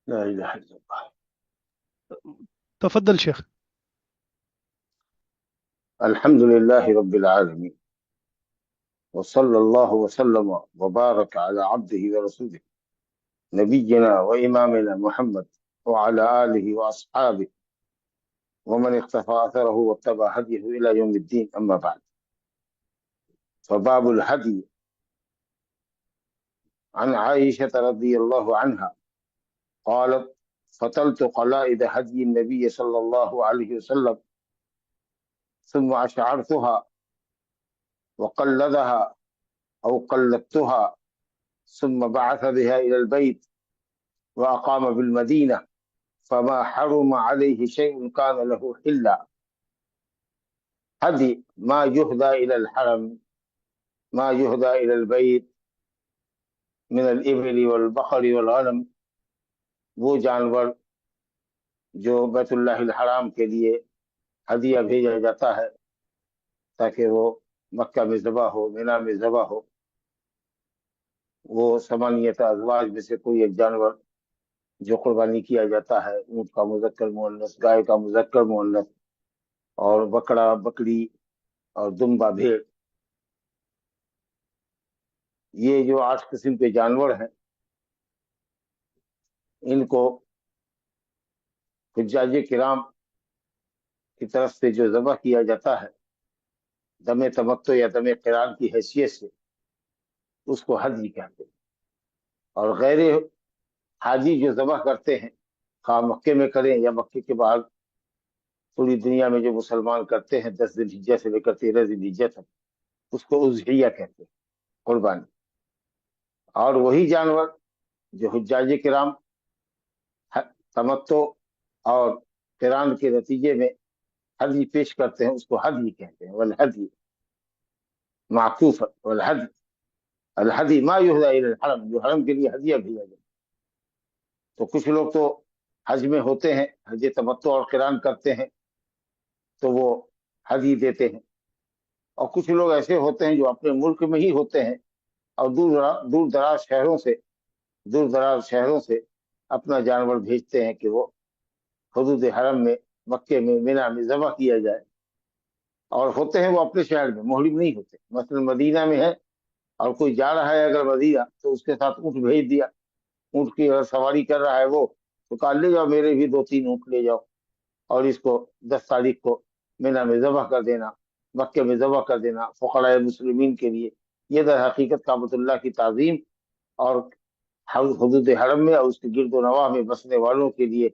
لا إله إلا الله. تفضل شيخ. الحمد لله رب العالمين، وصلى الله وسلم وبارك على عبده ورسوله نبينا وإمامنا محمد وعلى آله وأصحابه ومن اقتفى أثره واتبع هديه إلى يوم الدين. أما بعد، فباب الهدي. عن عائشة رضي الله عنها قالت: فتلت قلائد هدي النبي صلى الله عليه وسلم ثم أشعرتها وقلدها أو قلدتها، ثم بعث بها إلى البيت وأقام بالمدينة، فما حرم عليه شيء كان له حلا. هدي ما يهدى إلى الحرم، ما يهدى إلى البيت من الإبل والبقر والغنم، وہ جانور جو بیت اللہ الحرام کے لیے ہدیہ بھیجا جاتا ہے تاکہ وہ مکہ میں ذبح ہو، مینا میں ذبح ہو، وہ ثمانیت ازواج میں سے کوئی ایک جانور جو قربانی کیا جاتا ہے، اونٹ کا مذکر مؤنث، گائے کا مذکر مؤنث، اور بکرا بکری اور دمبا بھیڑ، یہ جو 8 قسم کے جانور ہیں، ان کو حجاج کرام کی طرف سے جو ذبح کیا جاتا ہے دم تمتع یا دم قران کی حیثیت سے، اس کو حدی کہتے ہیں۔ اور غیر حاجی جو ذبح کرتے ہیں، خواہ مکے میں کریں یا مکے کے باہر پوری دنیا میں جو مسلمان کرتے ہیں 10 ذی الحجہ سے لے کر 13 ذی الحجہ تک، اس کو اضحیہ کہتے ہیں، قربانی۔ اور وہی جانور جو حجاج کرام تمتع اور قران کے نتیجے میں حدی پیش کرتے ہیں، اس کو حدی کہتے ہیں۔ والحدی معطوف، والحدی الحدی ما یہدی الی الحرم، جو حرم کے لیے ہدیہ بھیجا جائے۔ تو کچھ لوگ تو حج میں ہوتے ہیں، حج تمتع اور قران کرتے ہیں، تو وہ حدی دیتے ہیں۔ اور کچھ لوگ ایسے ہوتے ہیں جو اپنے ملک میں ہی ہوتے ہیں اور دور دراز شہروں سے اپنا جانور بھیجتے ہیں کہ وہ حدود حرم میں، مکے میں، مینا میں ذبح کیا جائے۔ اور ہوتے ہیں وہ اپنے شہر میں، محرم نہیں ہوتے۔ مثلا مدینہ میں ہے اور کوئی جا رہا ہے اگر مدینہ، تو اس کے ساتھ اونٹ بھیج دیا، اونٹ کی اگر سواری کر رہا ہے وہ، تو کہا لے جاؤ میرے بھی 2-3 اونٹ لے جاؤ، اور اس کو 10 تاریخ کو مینا میں ذبح کر دینا، مکے میں ذبح کر دینا فقراء مسلمین کے لیے۔ یہ در حقیقت کعبۃ اللہ کی تعظیم اور حدود حرم میں اور اس کے گرد و نواح میں بسنے والوں کے لیے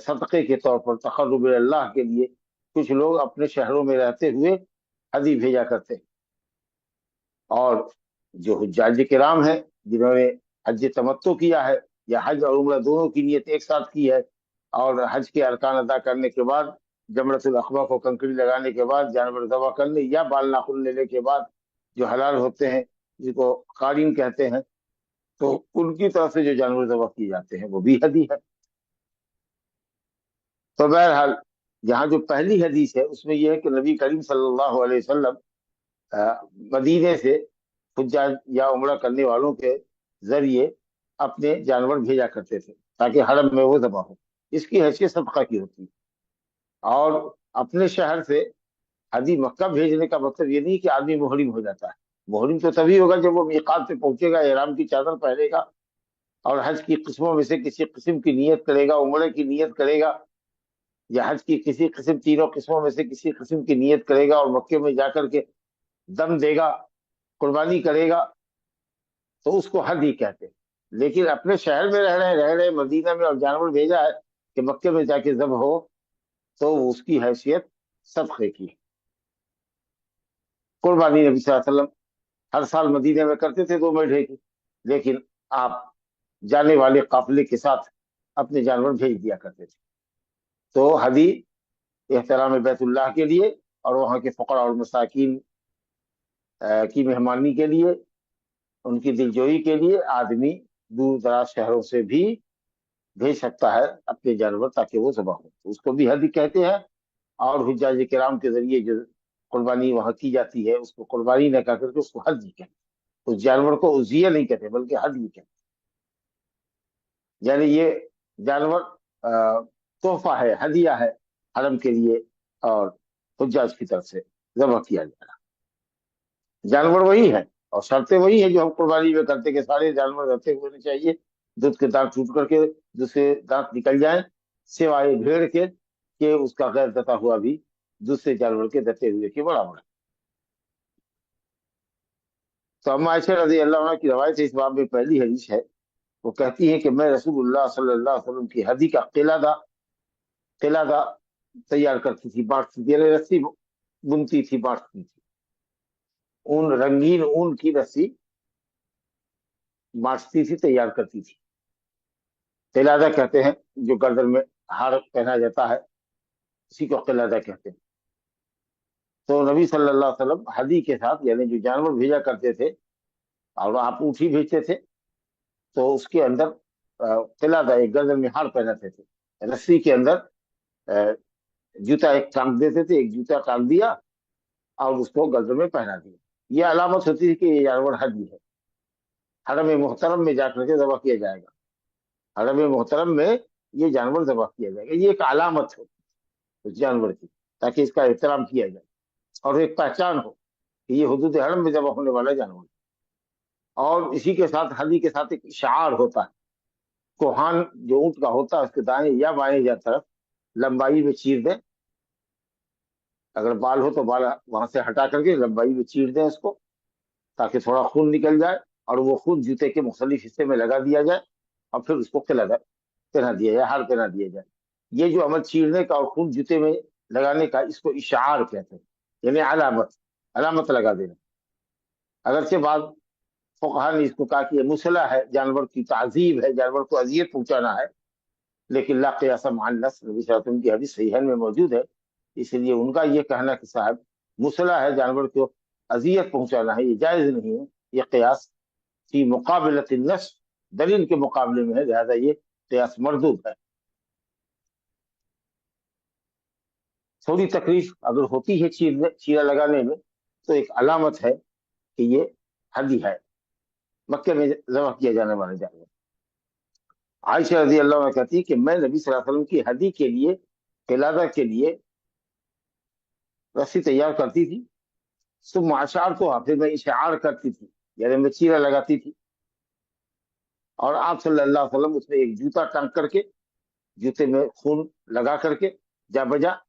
صدقے کے طور پر، تقرب اللہ کے لیے کچھ لوگ اپنے شہروں میں رہتے ہوئے حدی بھیجا کرتے ہیں۔ اور جو حجاج کرام ہیں جنہوں نے حج تمتع کیا ہے یا حج اور عمرہ دونوں کی نیت ایک ساتھ کی ہے، اور حج کے ارکان ادا کرنے کے بعد، جمرۃ العقبہ کو کنکری لگانے کے بعد، جانور ذبح کرنے یا بال ناخن لینے کے بعد جو حلال ہوتے ہیں، جس کو قارین کہتے ہیں، تو ان کی طرف سے جو جانور ذبح کیے جاتے ہیں وہ بھی ہدی ہے۔ تو بہرحال یہاں جو پہلی حدیث ہے اس میں یہ ہے کہ نبی کریم صلی اللہ علیہ وسلم مدینے سے حجاج یا عمرہ کرنے والوں کے ذریعے اپنے جانور بھیجا کرتے تھے تاکہ حرم میں وہ ذبح ہو۔ اس کی حیثیت صدقہ کی ہوتی ہے۔ اور اپنے شہر سے حدی مکہ بھیجنے کا مطلب یہ نہیں کہ آدمی محرم ہو جاتا ہے۔ محرم تو تبھی ہوگا جب وہ میقات پہ پہنچے گا، احرام کی چادر پہنے گا اور حج کی قسموں میں سے کسی قسم کی نیت کرے گا، عمرے کی نیت کرے گا، یا حج کی کسی قسم، تینوں قسموں میں سے کسی قسم کی نیت کرے گا، اور مکے میں جا کر کے دم دے گا، قربانی کرے گا، تو اس کو حدی کہتے ہیں۔ لیکن اپنے شہر میں رہ رہے مدینہ میں اور جانور بھیجا ہے کہ مکے میں جا کے ذبح ہو، تو اس کی حیثیت صدقے کی ہے۔ قربانی نبی صلی اللہ علیہ وسلم ہر سال مدینہ میں کرتے تھے 2 مہینے کی، لیکن آپ جانے والے قافلے کے ساتھ اپنے جانور بھیج دیا کرتے تھے۔ تو حدی احترام بیت اللہ کے لیے اور وہاں کے فقراء اور مساکین کی مہمانی کے لیے، ان کی دلجوئی کے لیے آدمی دور دراز شہروں سے بھی بھیج سکتا ہے اپنے جانور تاکہ وہ ذبح ہو، اس کو بھی حدی کہتے ہیں۔ اور حجاج کرام کے ذریعے جو قربانی وہاں کی جاتی ہے اس کو قربانی نہ کہہ کر کے اس کو حدی کہتے ہیں۔ اس جانور کو اضحیہ نہیں کہتے بلکہ حدی کہتے ہیں۔ یعنی یہ जानवर तोहफा है, हदिया है हरम के लिए और हुज्जाज की तरफ से जबह किया जाएगा। जानवर वही है और शर्तें वही है जो हम कुर्बानी में करते, कि सारे जानवर रहते होने चाहिए, दूध के दांत टूट करके दूसरे दांत निकल जाए, सिवाय भेड़ के कि उसका गैर दता हुआ भी दूसरे जानवर के दते हुए के बराबर है। तो अम्मा आयशा रजी अल्लाह अन्हा की रवायत है, इस बाब में पहली हदीस है। वो कहती है कि मैं रसूलुल्लाह सल्लल्लाहु अलैहि वसल्लम की हदी का किलादा तैयार करती थी, बांटती थी, यानी रस्सी बुनती थी, बांटती थी। ऊन, रंगीन ऊन की रस्सी बांटती थी, तैयार करती थी। किलादा कहते हैं जो गर्दन में हार पहना जाता है, उसी को किलादा कहते हैं। तो नबी सल्लल्लाहु अलैहि वसल्लम हदी के साथ, यानी जो जानवर भेजा करते थे, और आप ऊँटी भेजते थे तो उसके अंदर किलादा, एक गर्दन में हार पहनाते थे, रस्सी के अंदर अ, जूता एक टांग देते थे, एक जूता टांग दिया और उसको गर्दन में पहना दिया। ये अलामत होती थी कि ये जानवर हदी है, हरम मोहतरम में जाकर के जबा किया जाएगा, हरम मोहतरम में ये जानवर जबा किया जाएगा। ये एक अलामत हो उस जानवर की, ताकि इसका एहतराम किया जाए और एक पहचान हो कि ये हुदूद हरम में जबा होने वाला जानवर। और इसी के साथ, हदी के साथ एक इशार होता है। कोहान जो ऊंट का होता है, उसके दाएं या बाएं या तरफ लंबाई में चीर दें, अगर बाल हो तो बाल वहां से हटा करके लंबाई में चीर दें उसको, ताकि थोड़ा खून निकल जाए और वो खून जूते के मुख्तलिफ हिस्से में लगा दिया जाए और फिर उसको पहना दिया जाए, हार पहना दिया जाए। ये जो अमल चीरने का और खून जूते में लगाने का, इसको इशार कहते हैं, यानी अलामत, अलामत लगा देना। अगरचे बाद फुकहा ने इसको कहा कि ये मुसला है, जानवर की ताजीब है, जानवर को अजियत पहुंचाना है, लेकिन ला क़ियास मअन नस, नबी सल्लल्लाहु अलैहि वसल्लम की हदीस सहीहैन में मौजूद है। इसलिए उनका ये कहना कि साहब मुसला है, जानवर को अजियत पहुंचाना है, ये जायज नहीं है, ये क़ियास फी मुकाबलत नस, दलील के मुकाबले में है, लिहाजा ये क़ियास मरदूद है। थोड़ी तकलीफ अगर होती है चीरा लगाने में, तो एक अलामत है कि ये हदी है, मक्के में ज़बह किया जाने वाले जानवर। आयशा रजी अल्लाह अन्हा कहती है कि मैं नबी सल्लल्लाहु अलैहि वसल्लम की हदी के लिए, किलादा के लिए रस्सी तैयार करती थी। सुम आशार तो फिर मैं इशार करती थी, यानी मैं चीरा लगाती थी, और आप सल्लल्लाहु अलैहि वसल्लम उसमें एक जूता टांग करके, जूते में खून लगा करके जा बजा,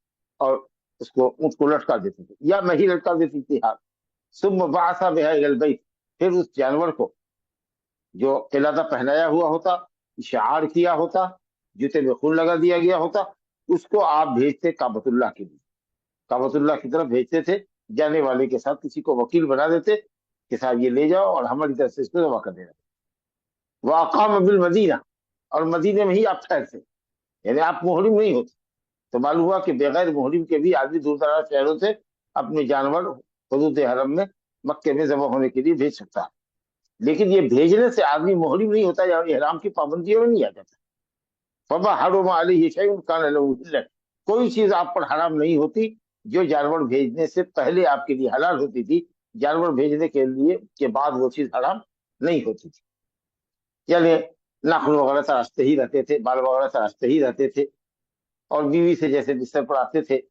और उसको ऊँट को लटका देते थे, या मैं ही लटका देती थी हाथ। सुम बासा बिहा इलल बैत, फिर उस जानवर को जो किलादा पहनाया हुआ होता, इशार किया होता, जूते में खून लगा दिया गया होता, उसको आप भेजते काबतुल्लाह के लिए, काबतुल्लाह की तरफ भेजते थे। जाने वाले के साथ किसी को वकील बना देते कि साहब ये ले जाओ और हमारी तरफ से इसको जमा कर देना। वह अकाम बिल मदीना, और मदीने में ही आप ठहरते, यानी आप मोहरिम नहीं होते। तो मालूम हुआ कि बगैर मोहरिम के भी आदमी दूर दराज शहरों से अपने जानवर हुदूद हरम में, मक्के में जमा होने के लिए भेज सकता है। लेकिन ये भेजने से आदमी मोहरिम नहीं होता या इहराम की पाबंदियों में नहीं आ जाता। फबा हरुमा अलैहि शैउन कान लहू हिल्लन, कोई चीज आप पर हराम नहीं होती जो जानवर भेजने से पहले आपके लिए हलाल होती थी, जानवर भेजने के लिए के बाद वो चीज हराम नहीं होती थी। यानी नाखून वगैरह तराशते ही रहते थे, बाल वगैरह तराशते ही रहते थे, और बीवी से जैसे बिस्तर पर आते थे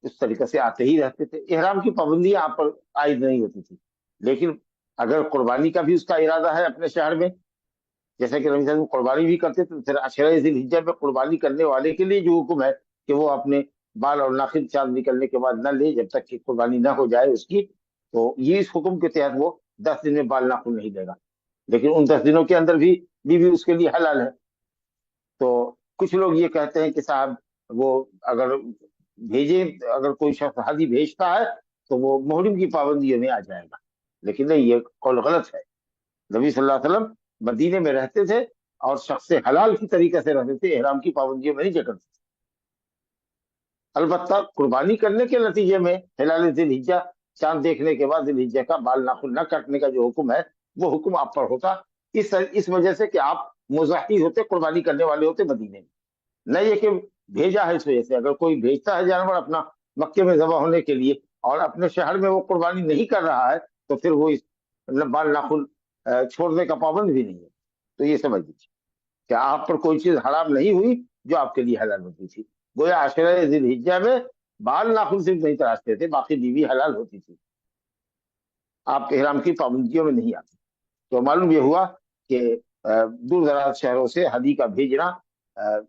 उस तरीके से आते ही रहते थे। इहराम की पाबंदियां आप पर आयद नहीं होती थी। लेकिन अगर कुर्बानी का भी उसका इरादा है अपने शहर में, जैसे कि रमजान में कुर्बानी भी करते थे, तो फिर अशरा जिलहिज्जा में कुर्बानी करने वाले के लिए जो हुक्म है कि वो अपने बाल और नाखिन चांद निकलने के बाद न ले, जब तक कि कुर्बानी ना हो जाए उसकी, तो ये इस हुक्म के तहत वो 10 दिन में बाल नाखून नहीं देगा। लेकिन उन 10 दिनों के अंदर भी बीवी उसके लिए हलाल है। तो कुछ लोग ये कहते हैं कि साहब वो अगर भेजे, अगर कोई शख्स हादी भेजता है तो वो मुहरिम की पाबंदियों में आ जाएगा। लेकिन नहीं, ये कौल गलत है। नबी सल्लल्लाहु अलैहि वसल्लम मदीने में रहते थे और शख्स हलाल की तरीके से रहते थे, इहराम की पाबंदियों में नहीं जकड़ते थे। अलबत्ता कुर्बानी करने के नतीजे में हिलाल जिलहिज्जा, चांद देखने के बाद जिलहिज्जा का बाल नाखून न काटने का जो हुक्म है, वो हुक्म आप पर होता, इस वजह से कि आप मुजाहिद होते, कुर्बानी करने वाले होते मदीने में। नहीं है कि भेजा है इस वजह से। अगर कोई भेजता है जानवर अपना मक्के में जबा होने के लिए और अपने शहर में वो कुर्बानी नहीं कर रहा है, तो फिर वो इस बाल नाखून छोड़ने का पाबंद भी नहीं है। तो ये समझ लीजिए। क्या आप पर कोई चीज हराम नहीं हुई जो आपके लिए हलाल होती थी। गोया आशरा जिलहिज्जा में बाल नाखून सिर्फ नहीं तराशते थे, बाकी बीवी हलाल होती थी, आप इहराम की पाबंदियों में नहीं आते। तो मालूम ये हुआ कि दूर दराज शहरों से हदी का भेजना अ,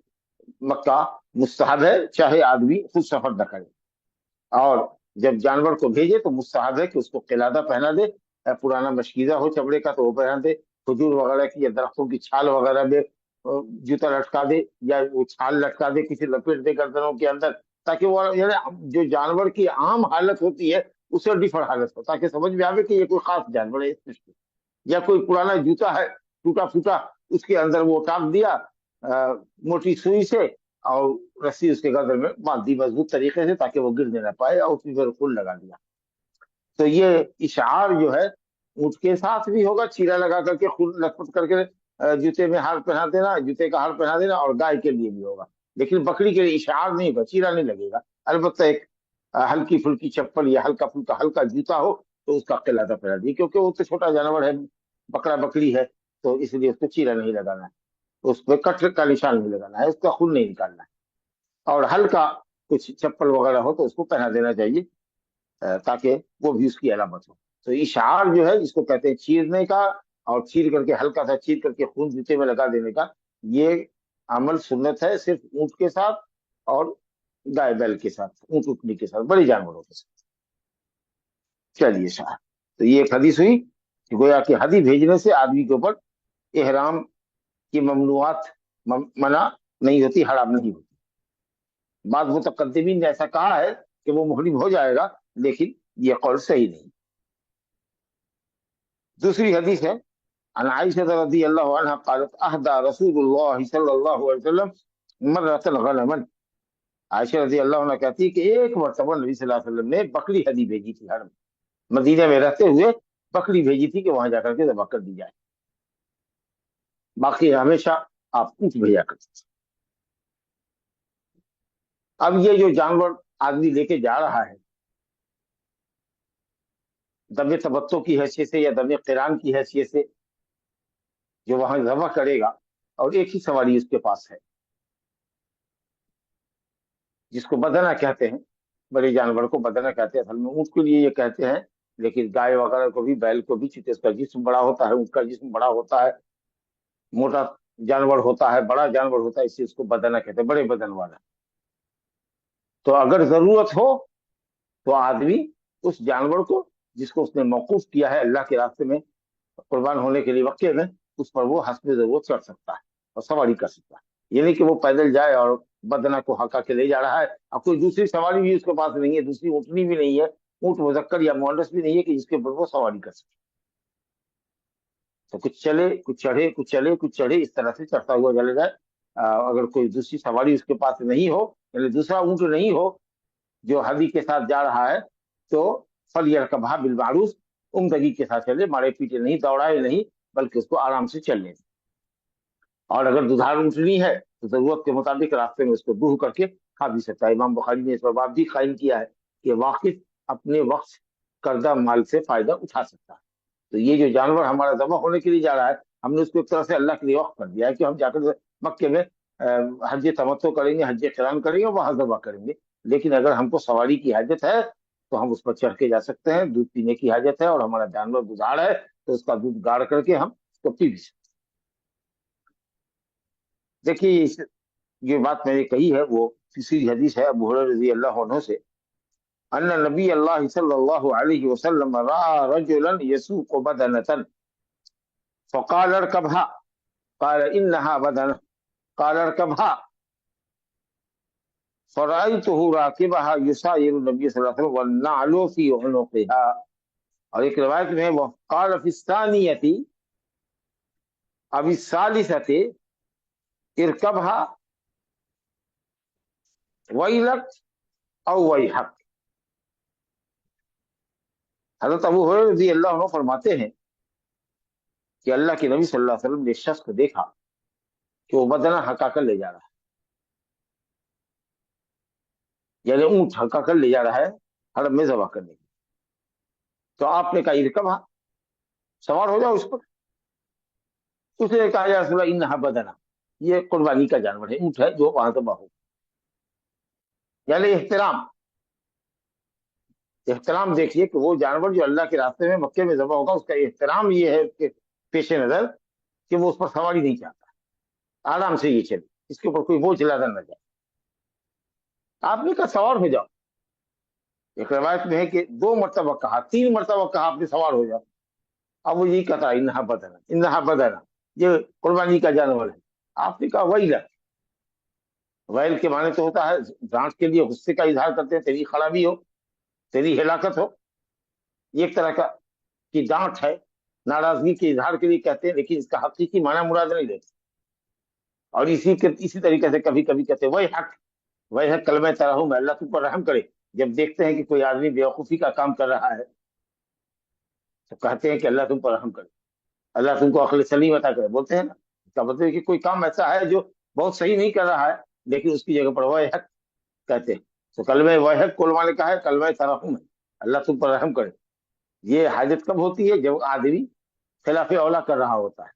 मक्का मुस्तहब है, चाहे आदमी खुद सफर न करे। और जब जानवर को भेजे तो मुस्तहब है कि उसको किलादा पहना दे, पुराना मशकीजा हो चमड़े का तो वो पहना दे, खजूर वगैरह की या दरख्तों की छाल वगैरह में जूता लटका दे, या वो छाल लटका दे, किसी लपेट दे गर्दनों के अंदर, ताकि वो यानी जो जानवर की आम हालत होती है उससे डिफर हालत हो, ताकि समझ में आवे कि ये कोई खास जानवर है स्पेशल। या कोई पुराना जूता है टूटा फूटा, उसके अंदर वो टांग दिया मोटी सुई से, और रस्सी उसके गर्दन में बांध दी मजबूत तरीके से ताकि वो गिरने ना पाए, और उसकी फिर फुल लगा दिया। तो ये इशार जो है ऊंट के साथ भी होगा, चीरा लगा करके खुद लटपट करके जूते में हार पहना देना, जूते का हार पहना देना, और गाय के लिए भी होगा। लेकिन बकरी के लिए इशार नहीं होगा, चीरा नहीं लगेगा। अलबत्ता एक हल्की फुल्की चप्पल या हल्का फुल्का हल्का जूता हो तो उसका किलाता पहना दिए, क्योंकि वो तो छोटा जानवर है, बकरा बकरी है, तो इसलिए उसको चीरा नहीं लगाना है, उस पर कट का निशान नहीं लगाना है, उसका खून नहीं निकालना है। और हल्का कुछ चप्पल वगैरह हो तो उसको पहना देना चाहिए, ताकि वो भी उसकी अलामत हो। तो इशार जो है जिसको कहते हैं चीरने का, और चीर करके हल्का सा चीर करके खून जूते में लगा देने का, ये अमल सुन्नत है सिर्फ ऊंट के साथ, और गाय बैल के साथ, ऊंट उठनी के साथ, बड़े जानवरों के साथ। चलिए साहब, तो ये एक हदीस हुई कि गोया कि हदी भेजने से आदमी के ऊपर एहराम की ममनुआत मना नहीं होती, हराम नहीं होती। बाद मुतकद्दिमीन ने ऐसा कहा है कि वो मुहरिम हो जाएगा, लेकिन ये कौल सही नहीं। दूसरी हदीस है, अन आयशा रज़ियल्लाहु अन्हा क़ालत अहदा रसूलुल्लाह सल्लल्लाहु अलैहि वसल्लम मर्रतन गनमन। आयशा रज़ियल्लाहु अन्हा कहती है कि एक मरतबा नबी सल्लल्लाहु अलैहि वसल्लम ने बकरी हदी भेजी थी, हरम मदीने में रहते हुए बकरी भेजी थी कि वहां जाकर के ज़बह कर दी जाए, बाकी हमेशा आप ऊँट भेजा करते थे। अब ये जो जानवर आदमी लेके जा रहा है दमे तबत्तो की हैसियत से या दमे किरान की हैसियत से, जो वहां ज़बह करेगा, और एक ही सवारी उसके पास है जिसको बदना कहते हैं, बड़े जानवर को बदना कहते हैं, असल में ऊँट के लिए ये कहते हैं, लेकिन गाय वगैरह को भी, बैल को भी, चूंकि उसका जिस्म बड़ा होता है, ऊँट का जिस्म बड़ा होता है, मोटा जानवर होता है, बड़ा जानवर होता है, इसलिए उसको बदना कहते हैं, बड़े बदन वाला। तो अगर जरूरत हो तो आदमी उस जानवर को जिसको उसने मौकूफ किया है अल्लाह के रास्ते में कुर्बान होने के लिए मक्के में, उस पर वो हस्ब जरूरत चढ़ सकता है और सवारी कर सकता है। ये नहीं कि वो पैदल जाए और बदना को हका के ले जा रहा है, अब कोई दूसरी सवारी भी उसके पास नहीं है, दूसरी ऊँटनी भी नहीं है, ऊँट मुजक्कर या मुअन्नस भी नहीं है कि जिसके ऊपर वो सवारी कर सके। तो कुछ चले कुछ चढ़े, कुछ चले कुछ चढ़े, इस तरह से चढ़ता हुआ चले जाए। अगर कोई दूसरी सवारी उसके पास नहीं हो, यानी दूसरा ऊँट नहीं हो जो हदी के साथ जा रहा है, तो फलियरकबहा बिल मारूफ, उम्दगी के साथ चले, मारे पीटे नहीं, दौड़ाए नहीं, बल्कि उसको आराम से चलने दें। और अगर दुधार ऊँटनी है तो जरूरत के मुताबिक रास्ते में उसको दूह करके खा भी सकता है। इमाम बुखारी ने इस पर बात भी कायम किया है कि वाकिफ अपने वक्त करदा माल से फायदा उठा सकता है। तो ये जो जानवर हमारा जमा होने के लिए जा रहा है, हमने उसको एक तरह से अल्लाह के लिए वक्त कर दिया है कि हम जाकर मक्के में हज तमत्तो करेंगे, हज करान करेंगे, वहां जबा करेंगे। लेकिन अगर हमको सवारी की हाजत है तो हम उस पर चढ़ के जा सकते हैं, दूध पीने की हाजत है और हमारा जानवर दुधार है तो उसका दूध गाड़ करके हम उसको पी भी सकते हैं। देखिए ये बात मैंने कही है वो तीसरी हदीस है अबू हुरैरा रज़ी अल्लाह अन्हु से, अन्ना नबी अल्लाह सल्लल्लाहु अलैहि वसल्लम रआ रजुलन यसूक़ु बदनतन फ़क़ाल इरकबहा क़ाल इन्नहा बदनह क़ाल इरकबहा फ़रअयतुहु राकिबहा युसायिरु नबी सल्लल्लाहु अलैहि वसल्लम वन्नअलु फ़ी उनुक़िहा। और एक रिवायत में वो क़ाल फ़ी सानियति अबी सालिसति इरकबहा वैलक औ वैहक। हज़रत अबू हुरैरा रज़ी अल्लाह अन्हु फरमाते हैं कि अल्लाह के नबी सल्लल्लाहु अलैहि वसल्लम ने शख्स को देखा कि वो बदना हका कर ले जा रहा है, यानी ऊंट हका कर ले जा रहा है हरम में ज़बह करने के लिए। तो आपने कहा इरकबहा, सवार हो जाओ उस पर। उसने कहा या रसूलल्लाह इन्नहा बदना, ये कुर्बानी का जानवर है, ऊँट है जो वहां से हो। यानी एहतराम, एहतराम देखिए कि वो जानवर जो अल्लाह के रास्ते में मक्के में ज़बह होगा, उसका एहतराम ये है उसके पेश नजर कि वो उस पर सवारी नहीं चाहता, आराम से ये चले, इसके ऊपर कोई बोझ लादा न जाए। आपने कहा सवार हो जाओ, एक रवायत में है कि 2 मरतबा कहा, 3 मरतबा कहा आपने सवार हो जाओ। अब वो यही कहता इन्हा बदना, इन्हा बदना, ये कुर्बानी का जानवर है। आपने कहा वही लग, वैल के माने तो होता है डांट के लिए गुस्से का इजहार करते हैं, तेरी खराबी हो, तेरी हिलाकत हो, ये एक तरह का की डांट है, नाराजगी के इजहार के लिए कहते हैं, लेकिन इसका हकीकी माना मुराद नहीं लेते। और इसी तरीके से कभी कभी कहते हैं वही हक कलमे तरहूम, अल्लाह तुम पर रहम करे। जब देखते हैं कि कोई आदमी बेवकूफी का काम कर रहा है तो कहते हैं कि अल्लाह तुम पर रहम करे, अल्लाह तुमको अक्ल सलीम अता करे, बोलते हैं ना। इसका मतलब है कि कोई काम ऐसा है जो बहुत सही नहीं कर रहा है, लेकिन उसकी जगह पर वह हक कहते हैं। तो कलमे वह हक कुल माने का है कलमे तरहूम है, अल्लाह तुम पर रहम करे। ये हाजत कब होती है? जब आदमी खिलाफ औला कर रहा होता है।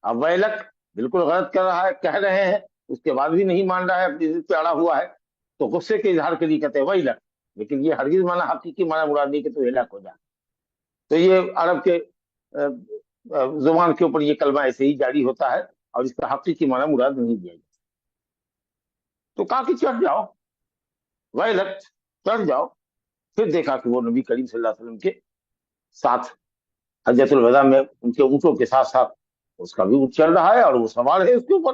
अब वैलक बिल्कुल गलत कर रहा है, कह रहे हैं, उसके बाद भी नहीं मान रहा है, अपनी जिद पे अड़ा हुआ है, तो गुस्से के इजहार के लिए कहते हैं वैलक। लेकिन ये हरगिज माना हकीकी माना मुराद नहीं कि तो हिलाक हो जाए। तो ये अरब के जुबान के ऊपर ये कलमा ऐसे ही जारी होता है, और इसका हकीकी माना मुराद नहीं दिया जाता। तो कहा कि चढ़ जाओ, वैलक, चढ़ जाओ। फिर देखा कि वो नबी करीम सल्लल्लाहु अलैहि वसल्लम के साथ हजरतुल वदा में उनके ऊँटों के साथ साथ उसका भी ऊँट चल रहा है, और वो सवार है उसके ऊपर।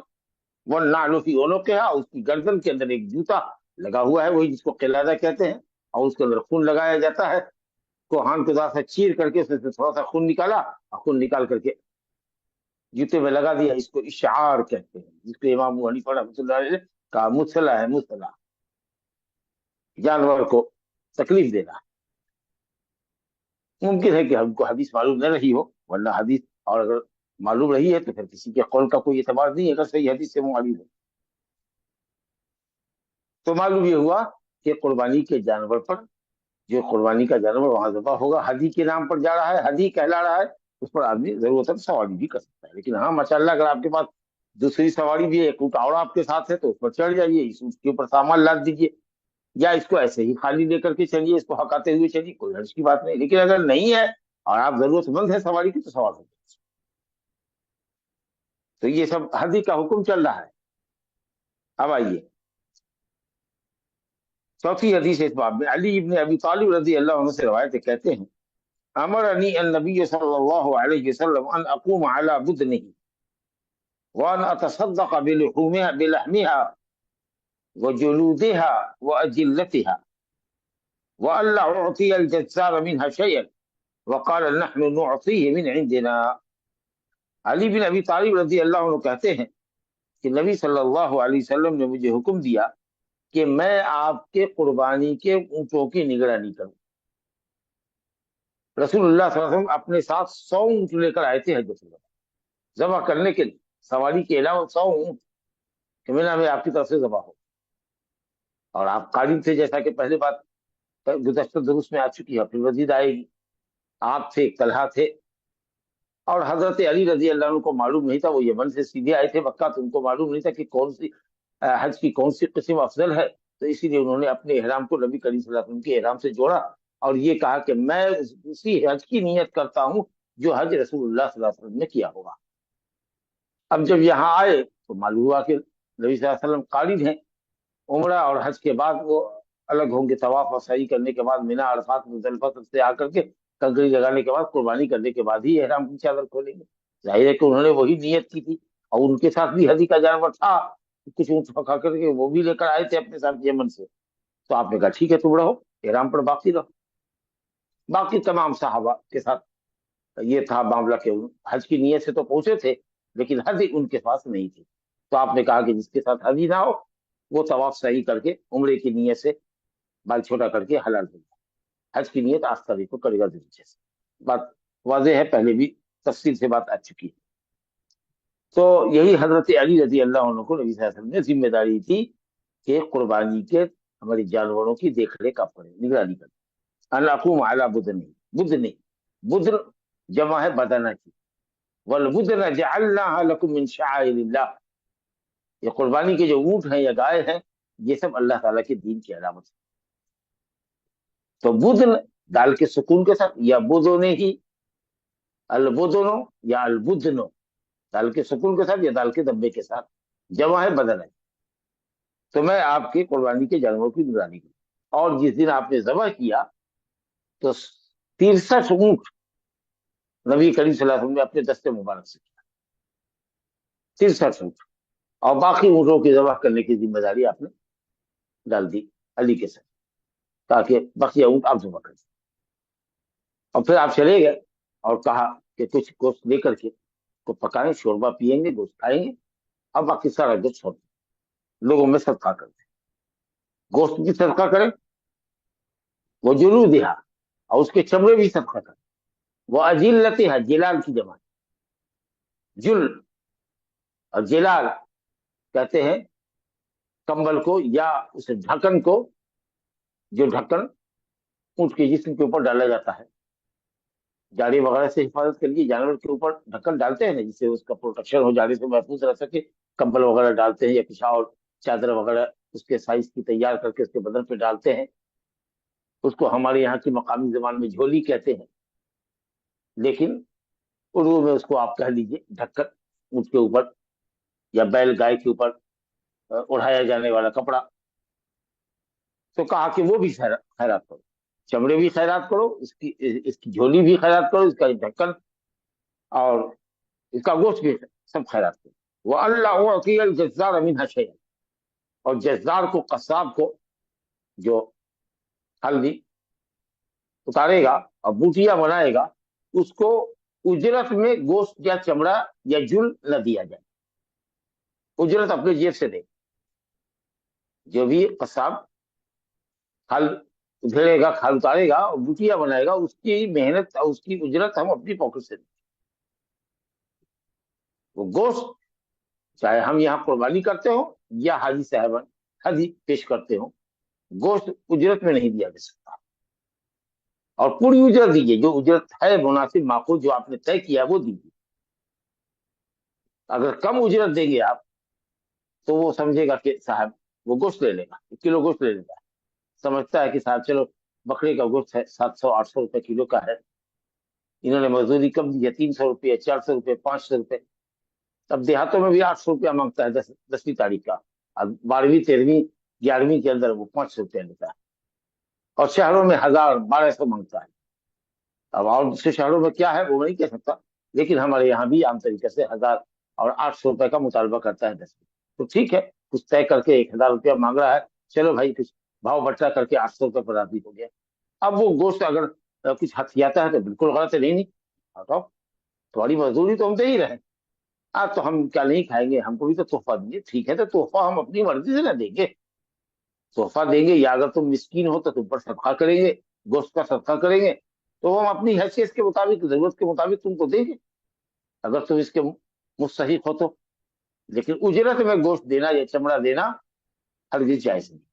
वो नालुफी ओनो के है, उसकी गर्दन के अंदर एक जूता लगा हुआ है, वही जिसको किलादा कहते हैं, और उसके अंदर खून लगाया जाता है। कोहान को दासा चीर करके उसमें से थोड़ा सा खून निकाला, और खून निकाल करके जूते में लगा दिया। इसको इशार कहते हैं, जिसको इमाम अबू हनीफा रहमतुल्लाह अलैह ने कहा मुसला है, मुसला, जानवर को तकलीफ देना। मुमकिन है कि हमको हदीस मालूम न रही हो, वरना हदीस, और अगर मालूम रही है तो फिर किसी के कौल का कोई एतबार नहीं है, अगर सही हदीस से मालूम है। तो मालूम ये हुआ कि कुर्बानी के जानवर पर, जो कुर्बानी का जानवर वहां ज़बह होगा, हदी के नाम पर जा रहा है, हदी कहला रहा है, उस पर आदमी जरूरत सवारी भी कर सकता है। लेकिन हाँ माशाल्लाह, अगर आपके पास दूसरी सवारी भी है, एक ऊँट और आपके साथ है, तो उस पर चढ़ जाइए, इस ऊँट के ऊपर सामान लाद दीजिए, या इसको ऐसे ही खाली लेकर के चलिए, इसको हकाते हुए चलिए, कोई हर्ज की बात नहीं। लेकिन अगर नहीं है और आप जरूरतमंद है सवारी की, तो सवार हो। तो ये सब हदी का हुक्म चल रहा है। अब आइए चौथी हदीस इस बाब में, अली इब्न अबी तालिब रजी अल्लाह अन्हु से रवायत है, कहते हैं अमरनी अन्नबी सल्लल्लाहु अलैहि वसल्लम अन अक़ूम अला बुदनिही व अन अतसद्दक़ बिलहमिहा व जुलूदिहा व अजिल्लतिहा व अल्ला उअतिय अल जज़्ज़ार मिनहा शय'अन व क़ाल नहनु नुअतीहि मिन इंदिना। अली बिन अबी तालिब रजी अल्लाह अन्हु कहते हैं कि नबी सल्लल्लाहु अलैहि वसल्लम ने मुझे हुक्म दिया कि मैं आपके कुर्बानी के ऊँटों की निगरानी करूं। रसूलुल्लाह सल्लल्लाहु अलैहि वसल्लम अपने साथ 100 ऊँट लेकर आए थे हज जबा करने के लिए, सवारी के अलावा 100 ऊँट कि मिना में आपकी तरफ से जबा हो। और आप कारिम थे, जैसा कि पहले बात गुज़श्ता दुरुस्त में आ चुकी है, फिर मजीद आएगी। आप थे, तलहा थे, और हजरत अली रजी अल्लाह अन्हु को मालूम नहीं था, वो यमन से सीधे आए थे मक्का, तो उनको मालूम नहीं था कि कौन सी हज की कौन सी किस्म अफजल है। तो इसीलिए उन्होंने अपने एहराम को नबी करीम सल्लल्लाहु अलैहि वसल्लम के एहराम से जोड़ा, और ये कहा कि मैं उसी हज की नियत करता हूँ जो हज रसूलुल्लाह सल्लल्लाहु अलैहि वसल्लम ने किया होगा। अब जब यहाँ आए तो मालूम हुआ कि नबी सल्लल्लाहु अलैहि वसल्लम कारिन हैं, उम्रा और हज के बाद वो अलग होंगे, तवाफ और सही करने के बाद मिना अरफात मुजदलिफा से आकर के कंकड़ी लगाने के बाद कुर्बानी करने के बाद ही एहराम की चादर खोलेंगे। जाहिर है कि उन्होंने वही नियत की थी, और उनके साथ भी हदी का जानवर था, कुछ ऊँट पका करके वो भी लेकर आए थे अपने साथ यमन से। तो आपने कहा ठीक है तुम रहो एहराम पर, बाकी रहो। बाकी तमाम साहबा के साथ ये था मामला के हज की नीयत से तो पहुंचे थे, लेकिन हदी उनके पास नहीं थी। तो आपने कहा कि जिसके साथ हदी ना हो वो तवाफ सही करके उम्रे की नीयत से बाल छोटा करके हलाल हो जाए, हज की नीयत आस्था को करेगा जरूर से। बात वाजह है, पहले भी तफसील से बात आ चुकी है। तो यही हजरत अली रजी अल्लाह अन्हु को नबी सल्लल्लाहु अलैहि वसल्लम ने जिम्मेदारी थी कि कुर्बानी के हमारी जानवरों की देख रेख आप करें, निगरानी करें। अनकुम अला बुदनी, बुदनी, बुद्र जमा है बदना की, वल बुदना जअलनाहा लकुम मिन शाइरिल्लाह, یہ قربانی کے جو اونٹ ہیں یا گائے ہیں یہ سب اللہ تعالیٰ کے دین کی علامت ہے. تو بدن دال کے سکون کے ساتھ یا بدونے ہی، البدنو یا البدنو، دال کے سکون کے ساتھ یا دال کے دبے کے ساتھ، جمع ہے بدن ہے. تو میں آپ کی قربانی کے جانوروں کی نگرانی کی، اور جس دن آپ نے ذبح کیا تو 63 اونٹ نبی کریم صلی اللہ علیہ وسلم نے اپنے دستے مبارک سے کیا، 63 اونٹ، اور باقی اونٹوں کی ذبح کرنے کی ذمہ داری آپ نے ڈال دی علی کے ساتھ، تاکہ بقیہ اونٹ آپ ذبح کر دیں. اور پھر آپ چلے گئے اور کہا کہ کچھ گوشت لے کر کے کو پکائیں، شوربہ پیئیں گے، گوشت کھائیں گے، اب باقی سارا گوشت چھوڑ دیں، لوگوں میں صدقہ کر دیں. گوشت بھی صدقہ کریں، وہ جلودہا، اور اس کے چمڑے بھی صدقہ کریں. وہ اجلتہا، جلال کی جمع، جل اور جلال کہتے ہیں کمبل کو یا اس ڈھکن کو، جو ڈھکن اونٹ کے جسم کے اوپر ڈالا جاتا ہے جاڑی وغیرہ سے حفاظت کے لیے. جانور کے اوپر ڈھکن ڈالتے ہیں نا جس سے اس کا پروٹیکشن ہو، جاڑی سے محفوظ رہ سکے. کمبل وغیرہ ڈالتے ہیں یا کچھ اور چادر وغیرہ اس کے سائز کی تیار کر کے اس کے بدن پہ ڈالتے ہیں. اس کو ہمارے یہاں کی مقامی زبان میں جھولی کہتے ہیں، لیکن اردو میں اس کو آپ کہہ لیجیے ڈھکن، اونٹ کے اوپر یا بیل گائے کے اوپر اڑایا جانے والا کپڑا. تو کہا کہ وہ بھی خیرات کرو، چمڑے بھی خیرات کرو، اس کی جھولی بھی خیرات کرو، اس کا ڈھکن اور اس کا گوشت بھی سب خیرات کرو. وہ اللہ اعطی الجزار منہا شیئا، اور جزار کو، قصاب کو، جو ہلدی اتارے گا اور بوٹیاں بنائے گا، اس کو اجرت میں گوشت یا چمڑا یا جل نہ دیا جائے، اجرت اپنے جیب سے دے. جو بھی قصاب کھال ادھیڑے گا، کھال اتارے گا اور بوٹیاں بنائے گا، اس کی محنت اور اس کی اجرت ہم اپنی پاکٹ سے دیں. وہ گوشت چاہے ہم یہاں قربانی کرتے ہو یا حاجی صاحبان حاجی پیش کرتے ہو، گوشت اجرت میں نہیں دیا جا سکتا. اور پوری اجرت دیجیے، جو اجرت ہے مناسب معقول جو آپ نے طے کیا وہ دیجیے. اگر کم اجرت دیں گے آپ تو وہ سمجھے گا کہ صاحب وہ گوشت لے لے گا، 1 کلو گوشت لے لیتا ہے، سمجھتا ہے کہ صاحب چلو بکرے کا گوشت ہے 700-800 روپے کلو کا ہے، انہوں نے مزدوری کم دی ہے 300 روپے، 400 روپے، 500 روپے. اب دیہاتوں میں بھی 800 روپیہ مانگتا ہے 10ویں تاریخ کا، اب 12ویں 13ویں 11ویں کے اندر وہ 500 روپیہ لیتا ہے، اور شہروں میں 1000-1200 مانگتا ہے. اب اور دوسرے شہروں میں کیا ہے وہ نہیں کہہ سکتا، لیکن ہمارے یہاں بھی عام طریقے سے 1000 اور 800 روپے کا مطالبہ کرتا ہے 10 میں. تو ٹھیک ہے، کچھ طے کر کے 1000 روپیہ مانگ رہا ہے، چلو بھائی کچھ بھاؤ بٹا کر کے 800 روپے پر راضی ہو گیا. اب وہ گوشت اگر کچھ ہتھیاتا ہے تو بالکل غلط ہے، نہیں ہٹاؤ، تھوڑی مزدوری تو ہم دے ہی رہے، آج تو ہم کیا نہیں کھائیں گے، ہم کو بھی تو تحفہ دیجیے. ٹھیک ہے، تو تحفہ ہم اپنی مرضی سے نہ دیں گے، تحفہ دیں گے یا اگر تم مسکین ہو تو تم پر صدقہ کریں گے، گوشت کا صدقہ کریں گے، تو ہم اپنی حیثیت کے مطابق، ضرورت کے مطابق تم کو دیں گے اگر تم اس کے مستحق ہو تو. لیکن اجرت میں گوشت دینا یا چمڑا دینا ہرگز جائز نہیں.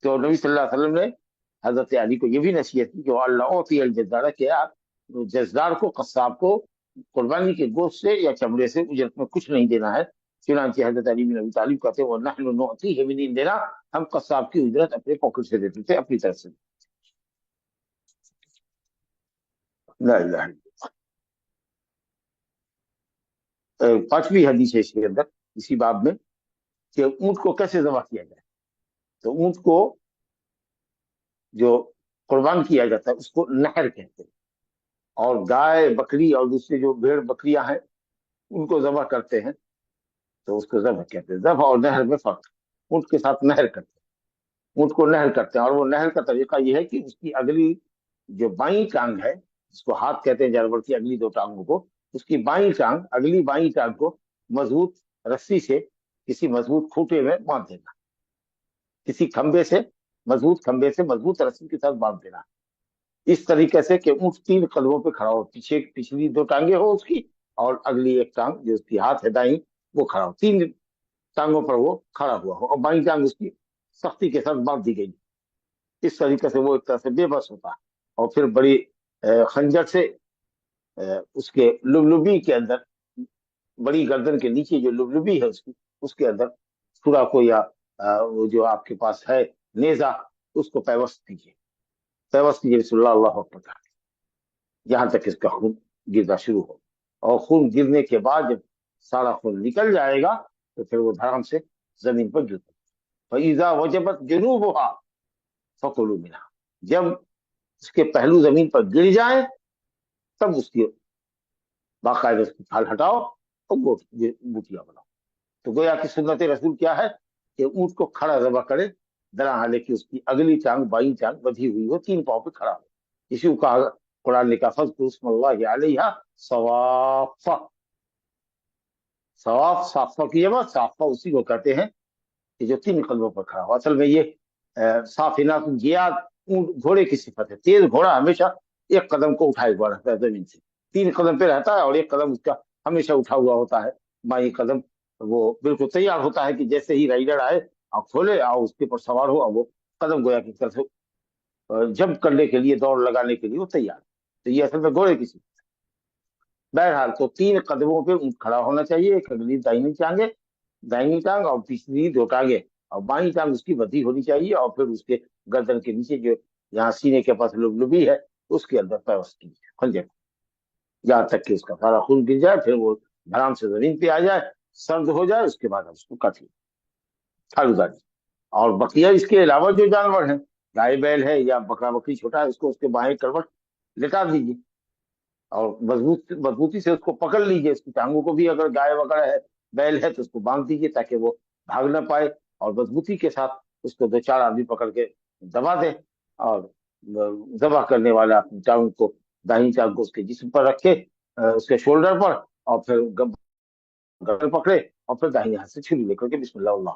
تو نبی صلی اللہ علیہ وسلم نے حضرت علی کو یہ بھی نصیحت کی کہ اللہ اعطی الجزار، کہ آپ جزار کو، قصاب کو قربانی کے گوشت سے یا چمڑے سے اجرت میں کچھ نہیں دینا ہے. چنانچہ حضرت علی بن ابی طالب کہتے ہیں وَنَحْنُ نُعْطِيهِ مِنْ عِنْدِنَا، ہم قصاب کی اجرت اپنے پاکٹ سے دیتے تھے، اپنی طرف سے. لا الہ الا اللہ. 5ویں حدیث ہے اس کے اندر اسی باب میں کہ اونٹ کو کیسے ذبح کیا جائے. تو اونٹ کو جو قربان کیا جاتا ہے اس کو نہر کہتے ہیں، اور گائے، بکری اور دوسری جو بھیڑ بکریاں ہیں ان کو ذبح کرتے ہیں تو اس کو ذبح کہتے ہیں. ذبح اور نہر میں فرق، اونٹ کے ساتھ نہر کرتے ہیں، اونٹ کو نہر کرتے ہیں. اور وہ نہر کا طریقہ یہ ہے کہ اس کی اگلی جو بائیں ٹانگ ہے، جس کو ہاتھ کہتے ہیں جانور کی اگلی 2 ٹانگوں کو، اس کی بائیں ٹانگ، اگلی بائیں ٹانگ کو مضبوط رسی سے کسی مضبوط کھوٹے میں باندھ دینا، کسی کھمبے سے، مضبوط کھمبے سے مضبوط رسی کے ساتھ باندھ دینا، اس طریقے سے کہ اونٹ 3 قدموں پہ کھڑا ہو، پچھلی 2 ٹانگیں ہو اس کی، اور اگلی ایک ٹانگ جو اس کی ہاتھ ہے دائیں وہ کھڑا ہو، 3 ٹانگوں پر وہ کھڑا ہوا ہو، اور بائیں ٹانگ اس کی سختی کے ساتھ باندھ دی گئی. اس طریقے سے وہ ایک طرح سے بے بس ہوتا ہے، اور پھر بڑی خنجر سے اس کے لبلبی کے اندر، بڑی گردن کے نیچے جو لبلبی ہے اس کی، اس کے اندر छुरा को या वो जो आपके पास है नेजा, उसको पैवस्त कीजिए, पैवस्त कीजिए, बिस्मिल्लाह अल्लाहु अकबर, यहां तक इसका खून गिरना शुरू हो। और खून गिरने के बाद जब सारा खून निकल जाएगा तो फिर वो धड़ाम से जमीन पर गिर पड़े। फईजा वजबत जुनूबुहा फकुलू मिनहा, जब उसके पहलू जमीन पर गिर जाए तब उसकी बाकायदा उसकी खाल हटाओ और बूटियां बनाओ। तो गोया की सुन्नत रसूल क्या है कि ऊंट को खड़ा जबा करे, दरा हालांकि उसकी अगली टांग बाई टांग बधी हुई हो, तीन पांव पे खड़ा हो। इसी को कहा कुरान ने कहा फज़्कुरुस्मल्लाहि अलैहा सवाफ़ा, सवाफ साफा की जमा, साफा उसी को कहते हैं कि जो तीन कदमों पर खड़ा हो। असल में ये साफिना जियाद ऊंट घोड़े की सिफत है। तेज घोड़ा हमेशा एक कदम को उठाए हुआ रहता है जमीन से, तीन कदम पे रहता है और एक कदम उसका हमेशा उठा हुआ होता है, बाई कदम वो बिल्कुल तैयार होता है कि जैसे ही राइडर आए और खोले और उसके ऊपर सवार हो, और वो कदम गोया की तरफ जंप करने के लिए, दौड़ लगाने के लिए वो तैयार। तो ये असल में घोड़े की सिफत। बहरहाल तो तीन कदमों पे ऊंट खड़ा होना चाहिए, एक अगली दाहिनी टांगे, दाहिनी टांग और तीसरी दो टांगे, और बाई टांग उसकी बधी होनी चाहिए, और फिर उसके गर्दन के नीचे जो यहाँ सीने के पास लुबलुबी है उसके अंदर पैवस्त की खंजर, यहाँ तक कि उसका सारा खून गिर जाए, फिर वो आराम से जमीन पे आ जाए, सर्द हो जाए, उसके बाद उसको काट लिया थालूदारी। और बकिया इसके अलावा जो जानवर है, गाय बैल है या बकरा बकरी छोटा है, उसको उसके बाएं करवट लेटा दीजिए और मजबूती से उसको पकड़ लीजिए। उसकी टांगों को भी, अगर गाय वगैरह है बैल है तो उसको बांध दीजिए ताकि वो भाग ना पाए, और मजबूती के साथ उसको दो चार आदमी पकड़ के दबा दे, और दबा करने वाला अपनी टांग को, दाहिनी टांग को उसके जिस्म पर रखे, उसके शोल्डर पर, और फिर गर्दन पकड़े, और फिर दाहिने हाथ से छुरी लेकर के बिस्मिल्लाह अल्लाह।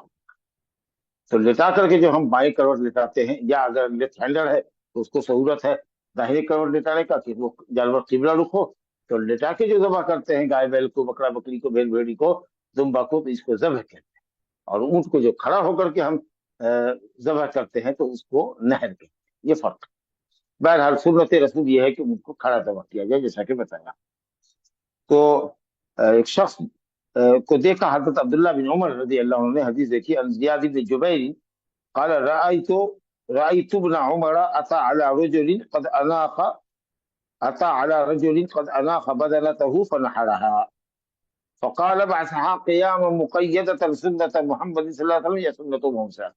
तो लेटा करके जो हम बाएं करवट लेटाते हैं, या अगर लेफ्ट हैंडर है तो उसको सहूलत है दाहिने करवट लेटाने का कि वो जानवर किबला रुख हो, तो लेटा के जो जबा करते हैं गाय बैल को, बकरा बकरी को, भेड़ भेड़ी को, दुम्बा को, तो इसको जबह कहते हैं। और ऊंट को जो खड़ा होकर के हम जबह करते हैं तो उसको नहर कहते हैं। ये फर्क। बहरहाल सुन्नत रसूल ये है कि ऊंट को खड़ा जबह किया जाए, जैसा कि बताया। तो एक शख्स को देखा, हजरत अब्दुल्ला बिन उमर रजी अल्लाह ने हदीस देखी, जियाद बिन जुबैर قال رأيت ابن عمر أتى على رجل قد أناخ بدنته فنحرها فقال بعثها قياما مقيدة سنة محمد صلى الله عليه وسلم या सुन्नत मोहम्मद।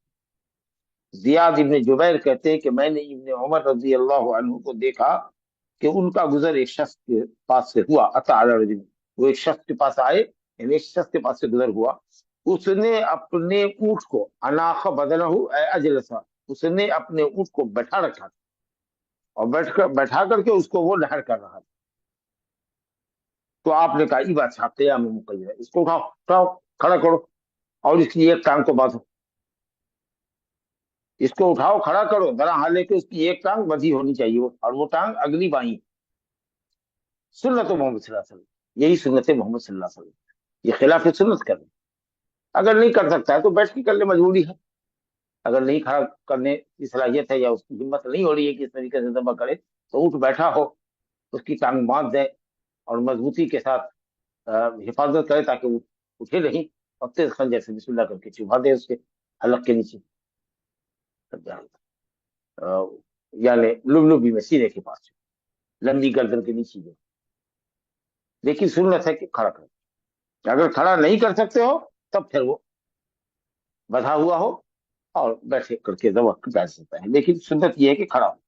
जियाद इब्न जुबैर कहते हैं कि मैंने इब्न उमर रजी अल्लाह अन्हु को देखा कि उनका गुजर एक शख्स के पास से हुआ। अता अला रजुल, वो एक शख्स के पास आए, यानी एक शख्स के पास से गुजर हुआ। उसने अपने ऊंट को अनाख बदनहु अजलसा, उसने अपने ऊंट को बैठा रखा था, और बैठा करके उसको वो नहर कर रहा था। तो आपने कहा ई बात छाते में मुकैद है, इसको उठाओ उठाओ, खड़ा करो, और इसकी एक टांग को बांधो, इसको उठाओ खड़ा करो, जरा हालांकि उसकी एक टांग बंधी होनी चाहिए, और वो टांग अगली बाई। सुन्नत मोहम्मद सल्लल्लाहु अलैहि वसल्लम, यही सुन्नत मोहम्मद सल्लल्लाहु अलैहि वसल्लम। ये खिलाफ सुन्नत कर, अगर नहीं कर सकता है तो बैठ के कर ले, मजबूरी है। अगर नहीं खड़ा करने की सलाहियत है या उसकी हिम्मत नहीं हो रही है कि इस तरीके से दबा करे, तो ऊँट बैठा हो, उसकी टांग बांध दे और मजबूती के साथ हिफाजत करे ताकि वो उठे नहीं, और तेज खंजर से बिस्मिल्लाह करके चुभा दे उसके हलक के नीचे, यानी लुबलुबी में, सीने के पास, लंबी गर्दन के नीचे जो। लेकिन सुन्नत है कि खड़ा कर, अगर खड़ा नहीं कर सकते हो तब फिर वो बधा हुआ हो और बैठे करके दबा बैठ सकता है, लेकिन सुन्नत ये है कि खड़ा हो।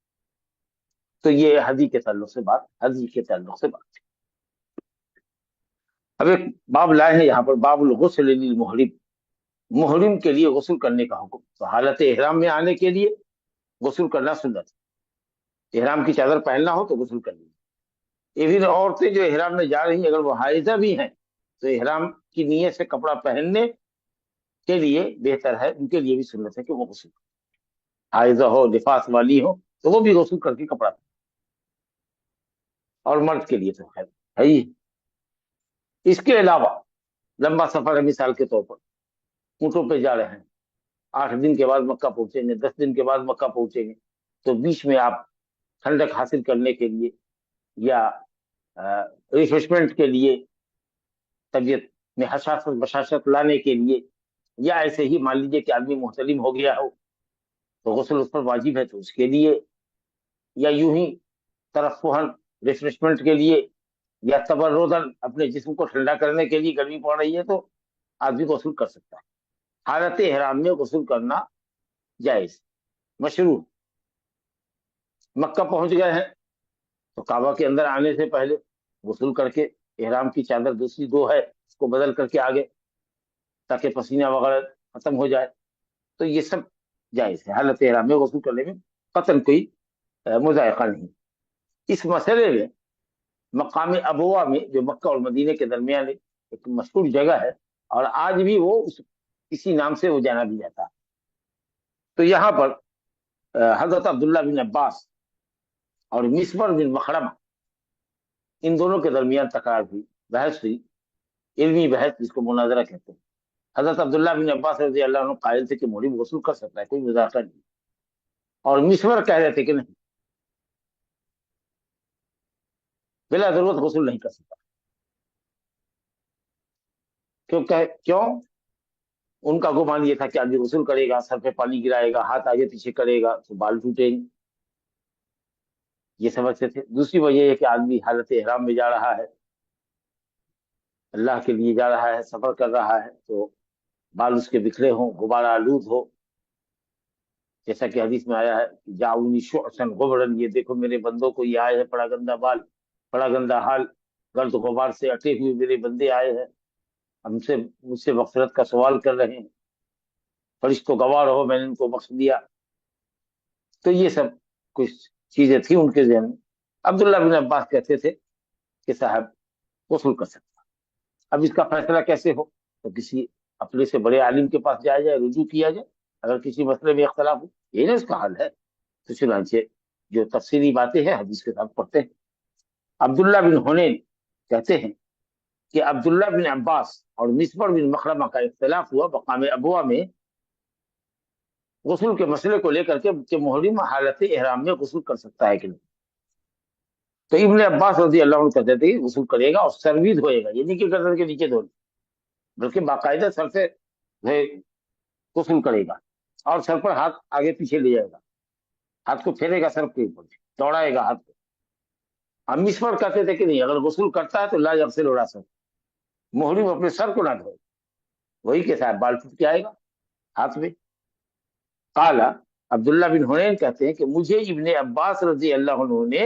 तो ये हदी के ताल्लुक से बात, हदी के ताल्लुक से बात। अब एक बाब लाए हैं यहाँ पर, बाबुल गुस्ल लिल मुहरिम, मुहरिम के लिए गुस्ल करने का हुक्म। तो हालत इहराम में आने के लिए गुस्ल करना सुन्नत है। इहराम की चादर पहनना हो तो गुस्ल कर लीजिए। इवन औरतें जो इहराम में जा रही हैं, अगर वो हाइजा भी हैं, तो इहराम की नीयत से कपड़ा पहनने के लिए बेहतर है, उनके लिए भी सुन्नत है कि वो गुस्ल, हाइजा हो, निफास वाली हो, तो वो भी गुस्ल करके कपड़ा। और मर्द के लिए तो है ही। इसके अलावा लंबा सफर है, मिसाल के तौर पर ऊँटों पे जा रहे हैं, 8 दिन के बाद मक्का पहुंचेंगे, 10 दिन के बाद मक्का पहुंचेंगे, तो बीच में आप ठंडक हासिल करने के लिए या रिफ्रेशमेंट के लिए, तबीयत में हशाशत बशाशत लाने के लिए या ऐसे ही मान लीजिए कि आदमी मुहतलिम हो गया हो तो गुस्ल उस पर वाजिब है तो उसके लिए, या यूं ही तरफ़्फ़ुहन रिफ्रेशमेंट के लिए, या तबर्रुदन अपने जिस्म को ठंडा करने के लिए, गर्मी पड़ रही है तो आदमी गुस्ल कर सकता है। हालत इहराम में गुस्ल करना जायज, मशरू। मक्का पहुंच गए हैं तो काबा के अंदर आने से पहले गुस्ल करके इहराम की चादर दूसरी दो है उसको बदल करके आगे, ताकि पसीना वगैरह खत्म हो जाए। तो ये सब जायज है, हालत इहराम में गुस्ल करने में कतन कोई मुज़ायक़ा नहीं। इस मसले में मकाम अबवा में, जो मक्का और मदीने के दरमियान एक मशहूर जगह है, और आज भी वो उस इसी नाम से वो जाना भी जाता है। तो यहाँ पर हजरत अब्दुल्ला बिन अब्बास और मिसबर बिन मखरमा, इन दोनों के दरमियान तकरार हुई, बहस हुई, इल्मी बहस जिसको मुनाजरा कहते हैं। हजरत अब्दुल्ला बिन अब्बास रजी अल्लाह अन्हु कायल थे कि मोहरिम गस्ल कर सकता है, कोई मुजाकर नहीं। और मिसबर कह रहे थे कि नहीं, बिला जरूरत गस्ल नहीं कर सकता। क्यों? उनका गुमान ये था कि आदमी गस्ल करेगा, सर पे पानी गिराएगा, हाथ आगे पीछे करेगा तो बाल टूटेंगे, ये समझते थे। दूसरी वजह है कि आदमी हालत इहराम में जा रहा है, अल्लाह के लिए जा रहा है, सफर कर रहा है, तो बाल उसके बिखरे हों, गुब्बारा आलूद हो, जैसा कि हदीस में आया है, जाऊनी शुअसन गुबरन, ये देखो मेरे बंदों को ये आए हैं बड़ा गंदा बाल, बड़ा गंदा हाल, गर्द गुबार से अटे हुए मेरे बंदे आए हैं, हमसे मुझसे मगफिरत का सवाल कर रहे हैं, फरिश्तों गवाह रहो मैंने उनको बख्श दिया। तो ये सब कुछ चीजें थी उनके जहन में। अब्दुल्ला बिन अब्बास कहते थे कि साहब गस्ल कर सकता। अब इसका फैसला कैसे हो, तो किसी अपने से बड़े आलिम के पास जाया जाए, रुजू किया जाए, अगर किसी मसले में इख्तलाफ हो, ये ना इसका हल है। तो चुनांचे जो तफसीली बातें हैं हदीस के साथ पढ़ते हैं। अब्दुल्ला बिन हुनैन कहते हैं कि अब्दुल्ला बिन अब्बास और मिसबर बिन मखरमा का इख्तलाफ हुआ मकाम अबवा में गुस्ल के मसले को लेकर के कि मुहरिम हालत इहराम में गुस्ल कर सकता है कि नहीं। तो इब्ने अब्बास रजी अल्लाह अन्हु कहते थे गुस्ल करेगा और सर भी धोएगा, ये नहीं कि गर्दन के नीचे धो, बल्कि बाकायदा सर से गुस्ल करेगा और सर पर हाथ आगे पीछे ले जाएगा, हाथ को फेरेगा सर के ऊपर, दौड़ाएगा हाथ को। हम इस पर कहते थे कि नहीं, अगर गुस्ल करता है तो ला यगसिल रासह, मुहरिम अपने सर को ना धोए, वही के साथ बाल टूट के आएगा हाथ में। काला अब्दुल्ला बिन हुनैन कहते हैं कि मुझे इब्ने अब्बास रजी अल्लाह अन्हु ने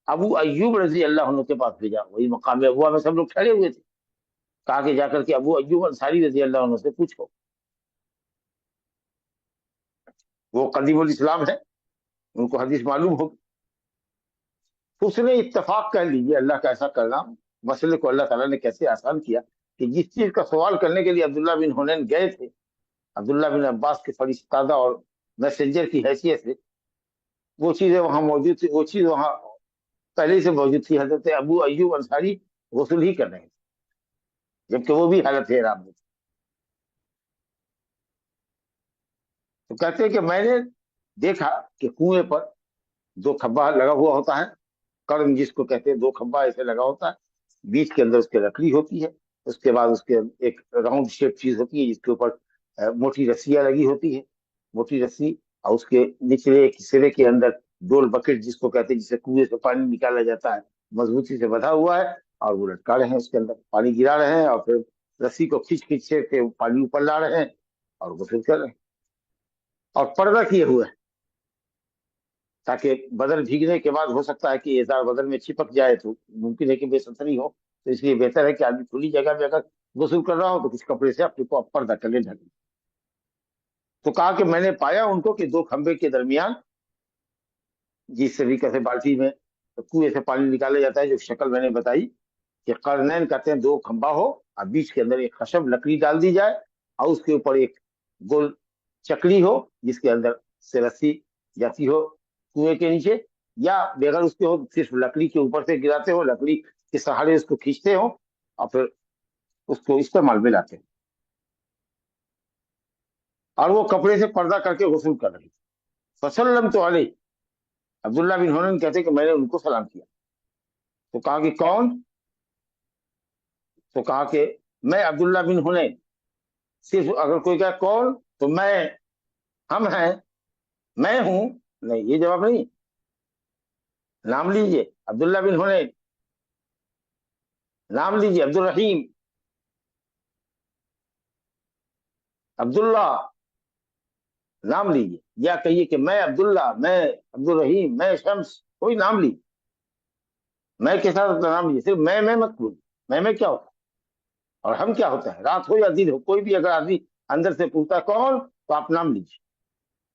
अबू अय्यूब रजी अल्लाह अन्हु के पास भेजा, वही मकाम अबुआ में सब लोग ठहरे हुए थे। कहा कि जाकर के अबू अय्यूब अंसारी रजी अल्लाह अन्हु से पूछो, वो कदीमुल इस्लाम है, उनको हदीस मालूम होगी। तो उसने इत्तेफाक कर लीजिए, अल्लाह का ऐसा करना, मसले को अल्लाह ताला ने कैसे आसान किया कि जिस चीज का सवाल करने के लिए अब्दुल्ला बिन हुनैन गए थे, अब्दुल्ला बिन अब्बास के फरिश्तादा और मैसेंजर की हैसियत से वो चीजें वहां मौजूद थी, वो चीज वहां पहले ही से मौजूद थी। हजरत अबू अय्यूब अंसारी गस्ल ही कर रहे थे, जबकि वो भी हालत है राम में। तो कहते हैं कि मैंने देखा कि कुएं पर दो खब्बा लगा हुआ होता है, कर्म जिसको कहते हैं, दो खब्बा ऐसे लगा होता है, बीच के अंदर उसके लकड़ी होती है, उसके बाद उसके एक राउंड शेप चीज होती है जिसके ऊपर मोटी रस्सियां लगी होती है, मोटी रस्सी, और उसके निचले एक सिरे के अंदर डोल बकेट जिसको कहते हैं, जिससे कुएं से पानी निकाला जाता है, मजबूती से बंधा हुआ है, और वो लटका रहे हैं, उसके अंदर पानी गिरा रहे हैं, और फिर रस्सी को खींच खींच के पानी ऊपर ला रहे हैं और गुस्ल कर रहे हैं, और पर्दा किए हुए हैं, ताकि बदन भीगने के बाद हो सकता है कि इजार बदन में चिपक जाए तो मुमकिन है कि बेसतरी हो। तो इसलिए बेहतर है कि आदमी खुली जगह में अगर गुस्ल कर रहा हो तो कुछ कपड़े से अपने को पर्दा कर ले, ढक। तो कहा कि मैंने पाया उनको कि दो खंबे के दरमियान, जिस तरीके से बाल्टी में कुएं से पानी निकाला जाता है, जो शक्ल मैंने बताई कि करनैन कहते हैं, दो खंबा हो और बीच के अंदर एक खशब लकड़ी डाल दी जाए, और उसके ऊपर एक गोल चकड़ी हो जिसके अंदर से रस्सी जाती हो कुएं के नीचे, या बगैर उसके हो सिर्फ लकड़ी के ऊपर से गिराते हो, लकड़ी के सहारे उसको खींचते हो और फिर उसको इस्तेमाल में लाते हो, और वो कपड़े से पर्दा करके गुस्ल कर रही। फसल्लम तो अलैहि, अब्दुल्ला बिन हुनैन कहते कि मैंने उनको सलाम किया। तो कहा कि कौन? तो कहा कि मैं अब्दुल्ला बिन हुनैन। सिर्फ अगर कोई कहे कौन, तो मैं, हम हैं, मैं हूं, नहीं, ये जवाब नहीं। नाम लीजिए अब्दुल्ला बिन हुनैन, नाम लीजिए अब्दुल रहीम, अब्दुल्ला, नाम लीजिए, या कहिए कि मैं अब्दुल्ला, मैं अब्दुल रहीम, मैं शम्स, कोई नाम लीजिए। मैं के साथ अपना नाम लीजिए, सिर्फ मैं मत बोलिए। मैं क्या होता है और हम क्या होता है, रात हो या दिन हो, कोई भी अगर आदमी अंदर से पूछता है कौन, तो आप नाम लीजिए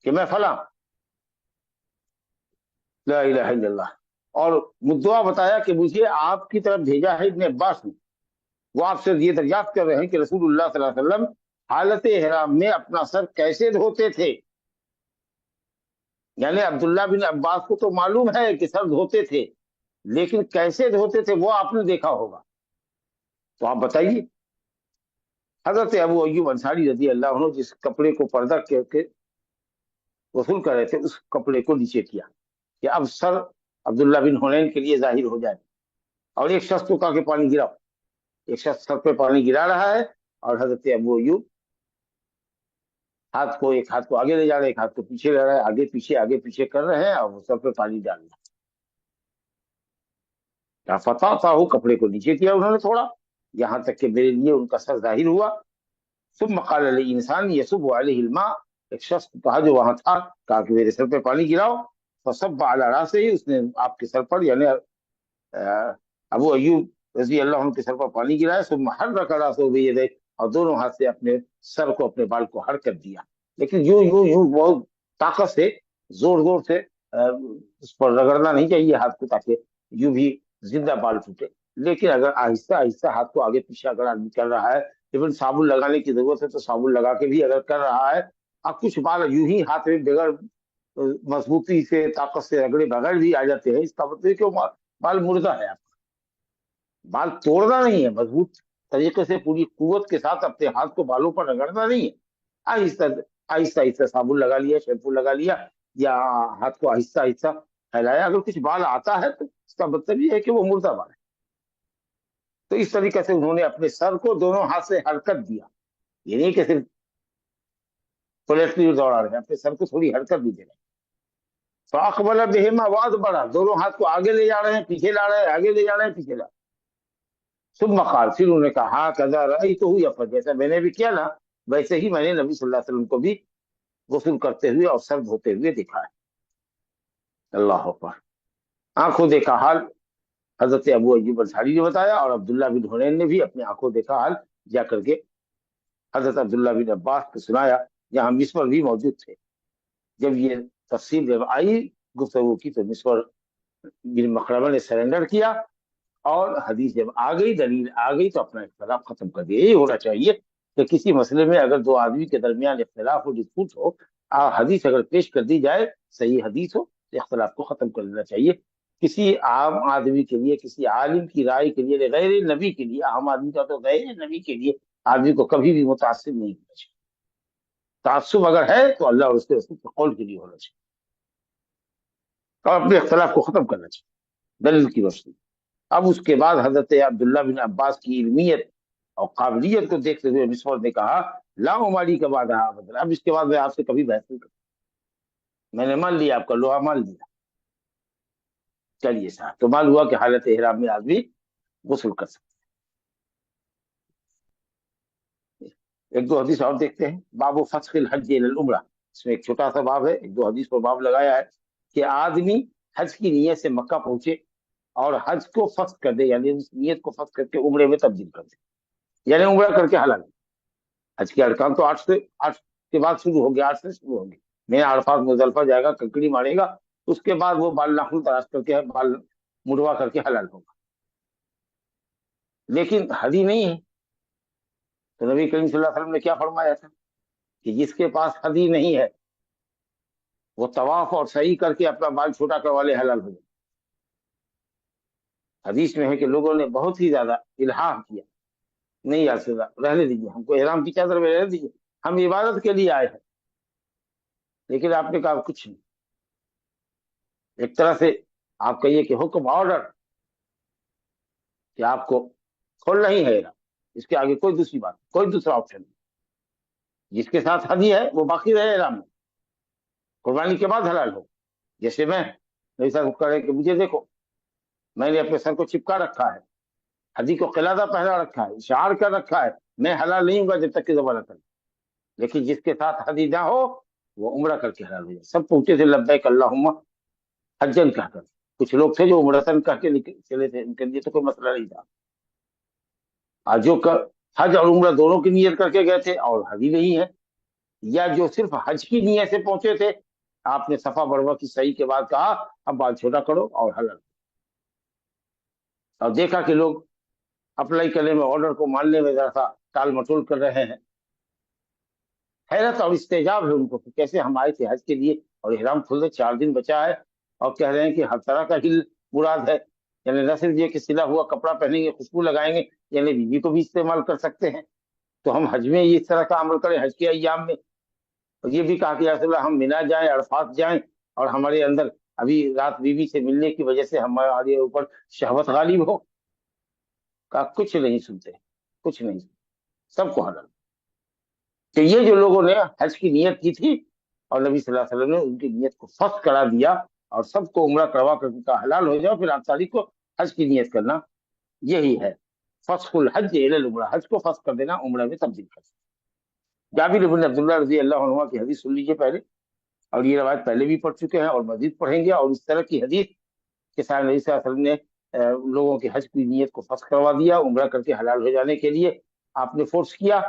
कि मैं फला। ला इलाहा इल्लल्लाह। और मुद्दा बताया कि मुझे आपकी तरफ भेजा है इब्ने अब्बास ने, वो आपसे ये दरियाफ्त कर रहे हैं कि रसूलुल्लाह सल्लल्लाहु अलैहि वसल्लम हालत इहराम में अपना सर कैसे धोते थे। यानी अब्दुल्ला बिन अब्बास को तो मालूम है कि सर धोते थे, लेकिन कैसे धोते थे वो आपने देखा होगा, तो आप बताइए। हजरत अबू अय्यूब अंसारी रजी अल्लाह अन्हु जिस कपड़े को पर्दा करके वसूल कर रहे थे, उस कपड़े को नीचे किया कि अब सर अब्दुल्ला बिन हुनैन के लिए जाहिर हो जाए। और एक शख्स को कहा कि पानी गिराओ, एक शख्स सर पे पानी गिरा रहा है, और हजरत अबू अय्यूब हाथ को, एक हाथ को आगे ले जा रहे हैं, एक हाथ को पीछे ले रहे हैं, आगे पीछे कर रहे हैं, और वो सर पे पानी डाल रहे हैं। फता था, वो कपड़े को नीचे किया उन्होंने थोड़ा, यहां तक कि मेरे लिए उनका सर जाहिर हुआ। सुम्मा क़ाल इंसान यसुब्बु अलैहि अल-मा, एक शख्स को कहा जो वहां था, कहा कि मेरे सर पे पानी गिराओ। फसब्ब अला रासिही, उसने आपके सर पर, यानी अबू अय्यूब रजी अल्लाह अन्हु के सर पर पानी गिराया। सुम्मा हर्रका रासहु बियदिही, और दोनों हाथ से अपने सर को, अपने बाल को हरकत दिया, लेकिन यूं यूं यूं बहुत ताकत से, जोर जोर से उस पर रगड़ना नहीं चाहिए हाथ को, ताकि यूं भी जिंदा बाल फूटे। लेकिन अगर आहिस्ता आहिस्ता हाथ को आगे पीछे अगर आदमी कर रहा है, इवन साबुन लगाने की जरूरत है तो साबुन लगा के भी अगर कर रहा है, अब कुछ बाल यूं ही हाथ में बगैर मजबूती से, ताकत से रगड़े बगैर भी आ जाते हैं, इसका मतलब है कि वो बाल मुर्दा है। आपका बाल तोड़ना नहीं है, मजबूत तरीके से पूरी कुवत के साथ अपने हाथ को बालों पर रगड़ना नहीं है। आहिस्ता आहिस्ता आहिस्ता साबुन लगा लिया, शैम्पू लगा लिया, या हाथ को आहिस्ता आहिस्ता फैलाया। अगर कुछ बाल आता है तो इसका मतलब ये है कि वो मुर्दा बाल है। तो इस तरीके से उन्होंने अपने सर को दोनों हाथ से हरकत दिया, ये नहीं कि सिर्फ पलटनी दौड़ा रहे हैं, अपने सर को थोड़ी हरकत भी दे रहे हैं। तो अकबल बेहमा वाद बढ़ा, दोनों हाथ को आगे ले जा रहे हैं, पीछे ला रहे हैं, आगे ले जा रहे हैं, पीछे ला। सुबह मकाल, फिर उन्होंने कहा हाँ कदा रही तो हुई अपन, जैसा मैंने भी किया ना, वैसे ही मैंने नबी सल्लल्लाहु अलैहि वसल्लम को भी गुस्ल करते हुए और सर धोते हुए देखा है। अल्लाह अकबर। आंखों देखा हाल हजरत अबू अय्यूब अंसारी ने बताया, और अब्दुल्ला बिन हुनैन ने भी अपनी आंखों देखा हाल जाकर के हजरत अब्दुल्ला बिन अब्बास को सुनाया, जहां मिसवर भी मौजूद थे। जब ये तफसील जब आई गुफ्तगू की, तो मिसवर बिन मखरमा ने सरेंडर किया, और हदीस जब आ गई, दलील आ गई, तो अपना इख्तलाफ खत्म कर दिया। यही होना चाहिए कि किसी मसले में अगर दो आदमी के दरमियान इख्तलाफ हो, डिस्प्यूट हो, हदीस अगर पेश कर दी जाए, सही हदीस हो, तो इख्तलाफ को खत्म कर देना चाहिए। किसी आम आदमी के लिए, किसी आलिम की राय के लिए, गैर नबी के लिए, आम आदमी का तो गैर नबी के लिए आदमी को कभी भी मुतासिब नहीं होना चाहिए। तासुब अगर है तो अल्लाह और उसके रसूल के कौल के लिए होना चाहिए, और अपने इख्तलाफ को खत्म करना चाहिए दलील की रोशनी। अब उसके बाद हजरत अब्दुल्ला बिन अब्बास की इल्मियत और काबिलियत को देखते हुए मिसवर ने कहा, ला उमारी के बाद अब इसके बाद मैं आपसे कभी बहस नहीं करूं, मैंने मान लिया, आपका लोहा मान लिया। चलिए साहब, तो मालूम हुआ कि हालत एहराम में आदमी गुस्ल कर सकता है। एक दो हदीस और देखते हैं। बाबू फस्खिल हज इलल उम्रा, इसमें एक छोटा सा बाब है, एक दो हदीस पर बाब लगाया है कि आदमी हज की नीयत से मक्का पहुंचे और हज को फस्ख कर दे, यानी उस नीयत को फस्ख करके उम्रे में तब्दील कर दे, यानी उम्रा करके हलाल। हज के अरकान तो 8 के बाद शुरू हो गया, 8 से शुरू होंगे। मैं अरफात मुजल्फा जाएगा, कंकड़ी मारेगा, उसके बाद वो बाल नाखून तराश करके, बाल मुड़वा करके हलाल होगा। लेकिन हदी नहीं है, तो नबी करीम सल्लल्लाहु अलैहि वसल्लम ने क्या फरमाया था कि जिसके पास हदी नहीं है, वो तवाफ और सही करके अपना बाल छोटा करवा ले, हलाल हो जाए। हदीस में है कि लोगों ने बहुत ही ज्यादा इल्हाह किया, नहीं यार सदा रहने दीजिए, हमको एहराम की चादर में रहने दीजिए, हम इबादत के लिए आए हैं। लेकिन आपने कहा कुछ नहीं, एक तरह से आप कहिए कि हुक्म, ऑर्डर, कि आपको खोलना ही है एहराम, इसके आगे कोई दूसरी बात, कोई दूसरा ऑप्शन नहीं। جس کے ساتھ ہدی ہے وہ باقی رہے احرام میں، قربانی کے بعد حلال ہو. جیسے میں میرے ساتھ کرے کہ مجھے دیکھو، میں نے اپنے سر کو چپکا رکھا ہے، ہدی کو قلادہ پہنا رکھا ہے، اشعار کر رکھا ہے، میں حلال نہیں ہوں گا جب تک کہ ذبح نہ کروں. لیکن جس کے ساتھ ہدی نہ ہو وہ عمرہ کر کے حلال ہو جائے. سب پوچھتے تھے لبیک اللہم حجن کہہ کر. کچھ لوگ تھے جو عمرتن کہہ کے چلے تھے، ان کے لیے تو کوئی مسئلہ نہیں تھا. آج جو حج اور عمرہ دونوں کی نیت کر کے گئے تھے اور ہدی نہیں ہے، یا جو صرف حج کی نیت سے پہنچے تھے، آپ نے صفا مروہ کی صحیح کے بعد کہا اب بال چھوٹا کرو اور حلال. اور دیکھا کہ لوگ اپلائی کرنے میں، آرڈر کو ماننے میں ذرا سا ٹال مٹول کر رہے ہیں. حیرت اور استعجاب ہے ان کو کہ کیسے ہم آئے تھے حج کے لیے اور احرام کھلنے 4 دن بچا ہے اور کہہ رہے ہیں کہ ہر طرح کا ہل مراد ہے. یعنی نہ صرف یہ کہ سلا ہوا کپڑا پہنیں گے، خوشبو لگائیں گے، یعنی بیوی کو بھی استعمال کر سکتے ہیں. تو ہم حج میں اس طرح کا عمل کریں حج کے ایام میں. اور یہ بھی کہا کہ یا رسول اللہ ہم مینا جائیں، عرفات جائیں اور ہمارے اندر ابھی رات بیوی سے ملنے کی وجہ سے ہمارے اوپر شہوت غالب ہو. کہا کچھ نہیں سنتے، کچھ نہیں سنتے، سب کو حلال. کہ یہ جو لوگوں نے حج کی نیت کی تھی اور نبی صلی اللہ علیہ وسلم نے ان کی نیت کو فسخ کرا دیا اور سب کو عمرہ کروا کر کہا حلال ہو جاؤ، پھر 8 تاریخ کو حج کی نیت کرنا. یہی ہے فسخ الحج الی العمرہ، حج کو فسخ کر دینا، عمرہ میں تبدیل کر. جابر بن عبداللہ رضی اللہ عنہ کی حدیث سن لیجیے پہلے، اور یہ روایت پہلے بھی پڑھ چکے ہیں اور مزید پڑھیں گے. اور اس طرح کی حدیث کہ صاحب نبی صلی اللہ علیہ وسلم نے لوگوں کی حج کی نیت کو فسخ کروا دیا، عمرہ کر کے حلال ہو جانے کے لیے آپ نے فورس کیا.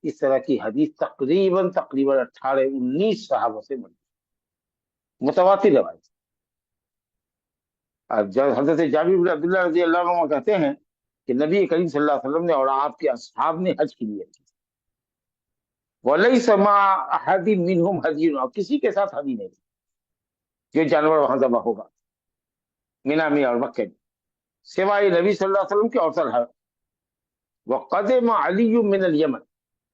اس طرح کی حدیث تقریباً 18-19 صحابہ سے ملی، متواتر روایت. حضرت جابر بن عبداللہ رضی اللہ عنہ کہتے ہیں کہ نبی کریم صلی اللہ علیہ وسلم نے اور آپ کے اصحاب نے حج کی نیت کی. وَلَيْسَ مَعَ أَحَدٍ مِّنْهُمْ هَدْيٌ، اور کسی کے ساتھ ہدی نہیں جو جانور وہاں ذبح ہوگا مینا میں اور مکے میں، سوائے نبی صلی اللہ علیہ وسلم کے اور طلحہ. وَقَدِمَ عَلِيٌّ مِّنَ الْيَمَنِ،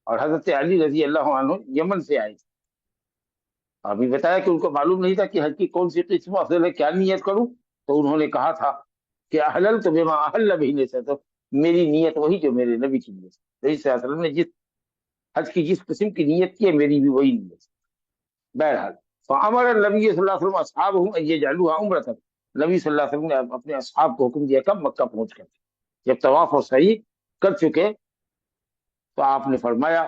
اور حضرت علی رضی اللہ عنہ یمن سے آئے تھے. ابھی بتایا کہ ان کو معلوم نہیں تھا کہ حج کی کون سی قسم افضل ہے، کیا نیت کروں. تو انہوں نے کہا تھا کہ احللت بما احل به، سے تو میری نیت وہی جو میرے نبی کی نیت. نبی صلی اللہ علیہ وسلم نے جس حج کی جس قسم کی نیت کی ہے میری بھی وہی نیت. بہرحال فامر النبی صلی اللہ علیہ وسلم اصحابہ ان یجعلوها عمرۃ، نبی صلی اللہ علیہ وسلم نے اپنے اصحاب کو حکم دیا کب مکہ پہنچ کر جب طواف اور سعی کر چکے تو آپ نے فرمایا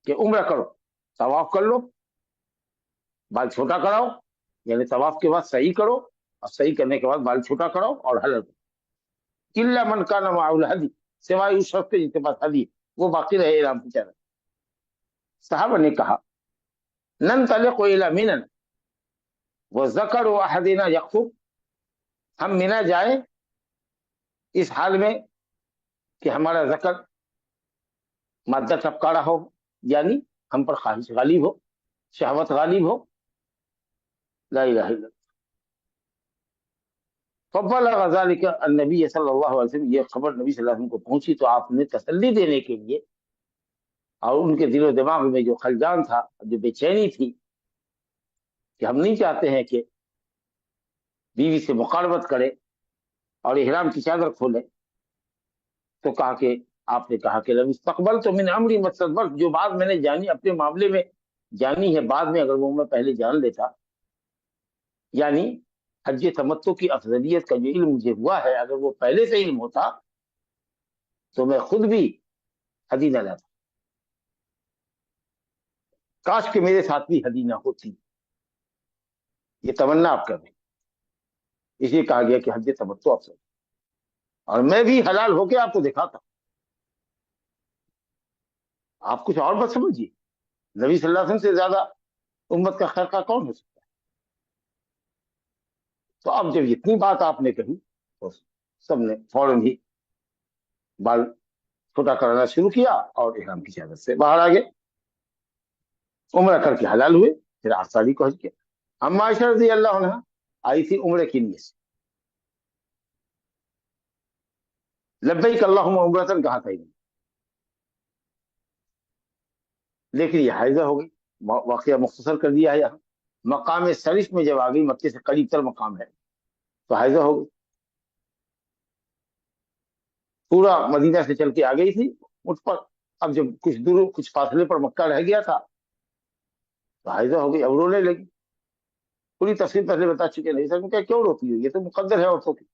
کہ عمرہ کرو، طواف کر لو، بال چھوٹا کراؤ، یعنی طواف کے بعد صحیح کرو اور صحیح کرنے کے بعد بال چھوٹا کراؤ اور حلال کرو. الا من کان معه الهدی، سوائے اس شخص کے جس کے پاس ہدی وہ باقی رہے احرام کی طرح. صحابہ نے کہا ننطلق الى منى وذکر احدنا یخطب، ہم مینا جائیں اس حال میں کہ ہمارا ذکر مادہ ٹپکارا ہو، یعنی ہم پر خواہش غالب ہو، شہوت غالب ہو. لا الہ الا اللہ. فبلغ ذلك النبی صلی اللہ علیہ وسلم، یہ خبر نبی صلی اللہ علیہ وسلم کو پہنچی تو آپ نے تسلی دینے کے لیے اور ان کے دل و دماغ میں جو خلجان تھا، جو بے چینی تھی کہ ہم نہیں چاہتے ہیں کہ بیوی سے مقاربت کرے اور احرام کی چادر کھولے، تو کہا کہ آپ نے کہا کہ لم استقبلت من امری مستقبل، جو بات میں نے جانی اپنے معاملے میں جانی ہے بعد میں اگر وہ میں پہلے جان لیتا، یعنی حج تمتع کی افضلیت کا جو علم مجھے ہوا ہے اگر وہ پہلے سے علم ہوتا تو میں خود بھی ہدی نہ لاتا. کاش کہ میرے ساتھ بھی ہدی نہ ہوتی. یہ تمنا آپ کر دیں، اس لیے کہا گیا کہ حج تمتع افضل، اور میں بھی حلال ہو کے آپ کو دکھاتا. آپ کچھ اور بات سمجھیے، نبی صلی اللہ علیہ وسلم سے زیادہ امت کا خیر خواہ کون ہو سکتا ہے. تو اب جب اتنی بات آپ نے کہی تو سب نے فوراً ہی بال چھوٹا کرانا شروع کیا اور احرام کی چادر سے باہر آ گئے، عمرہ کر کے حلال ہوئے. پھر 8 تاریخ کو حج کیا. اما عائشہ رضی اللہ عنہ آئی تھی عمرے کی نیت سے، لبیک اللہم عمرۃ کہا تھا انہوں نے، لیکن یہ حائضہ ہو گئی. واقعہ مختصر کر دیا ہے یہاں. مقام سرف میں جب آ گئی، مکے سے قریب تر مقام ہے، تو حائضہ ہو گئی. پورا مدینہ سے چل کے آ گئی تھی اٹھ پر अब जब कुछ दूर कुछ फासले पर मक्का रह गया था तो हाइजा हो गई, अब रोने लगी। पूरी तफसील पहले बता चुके, नहीं सर क्या क्यों रोती हो, ये तो मुकद्दर है औरतों की।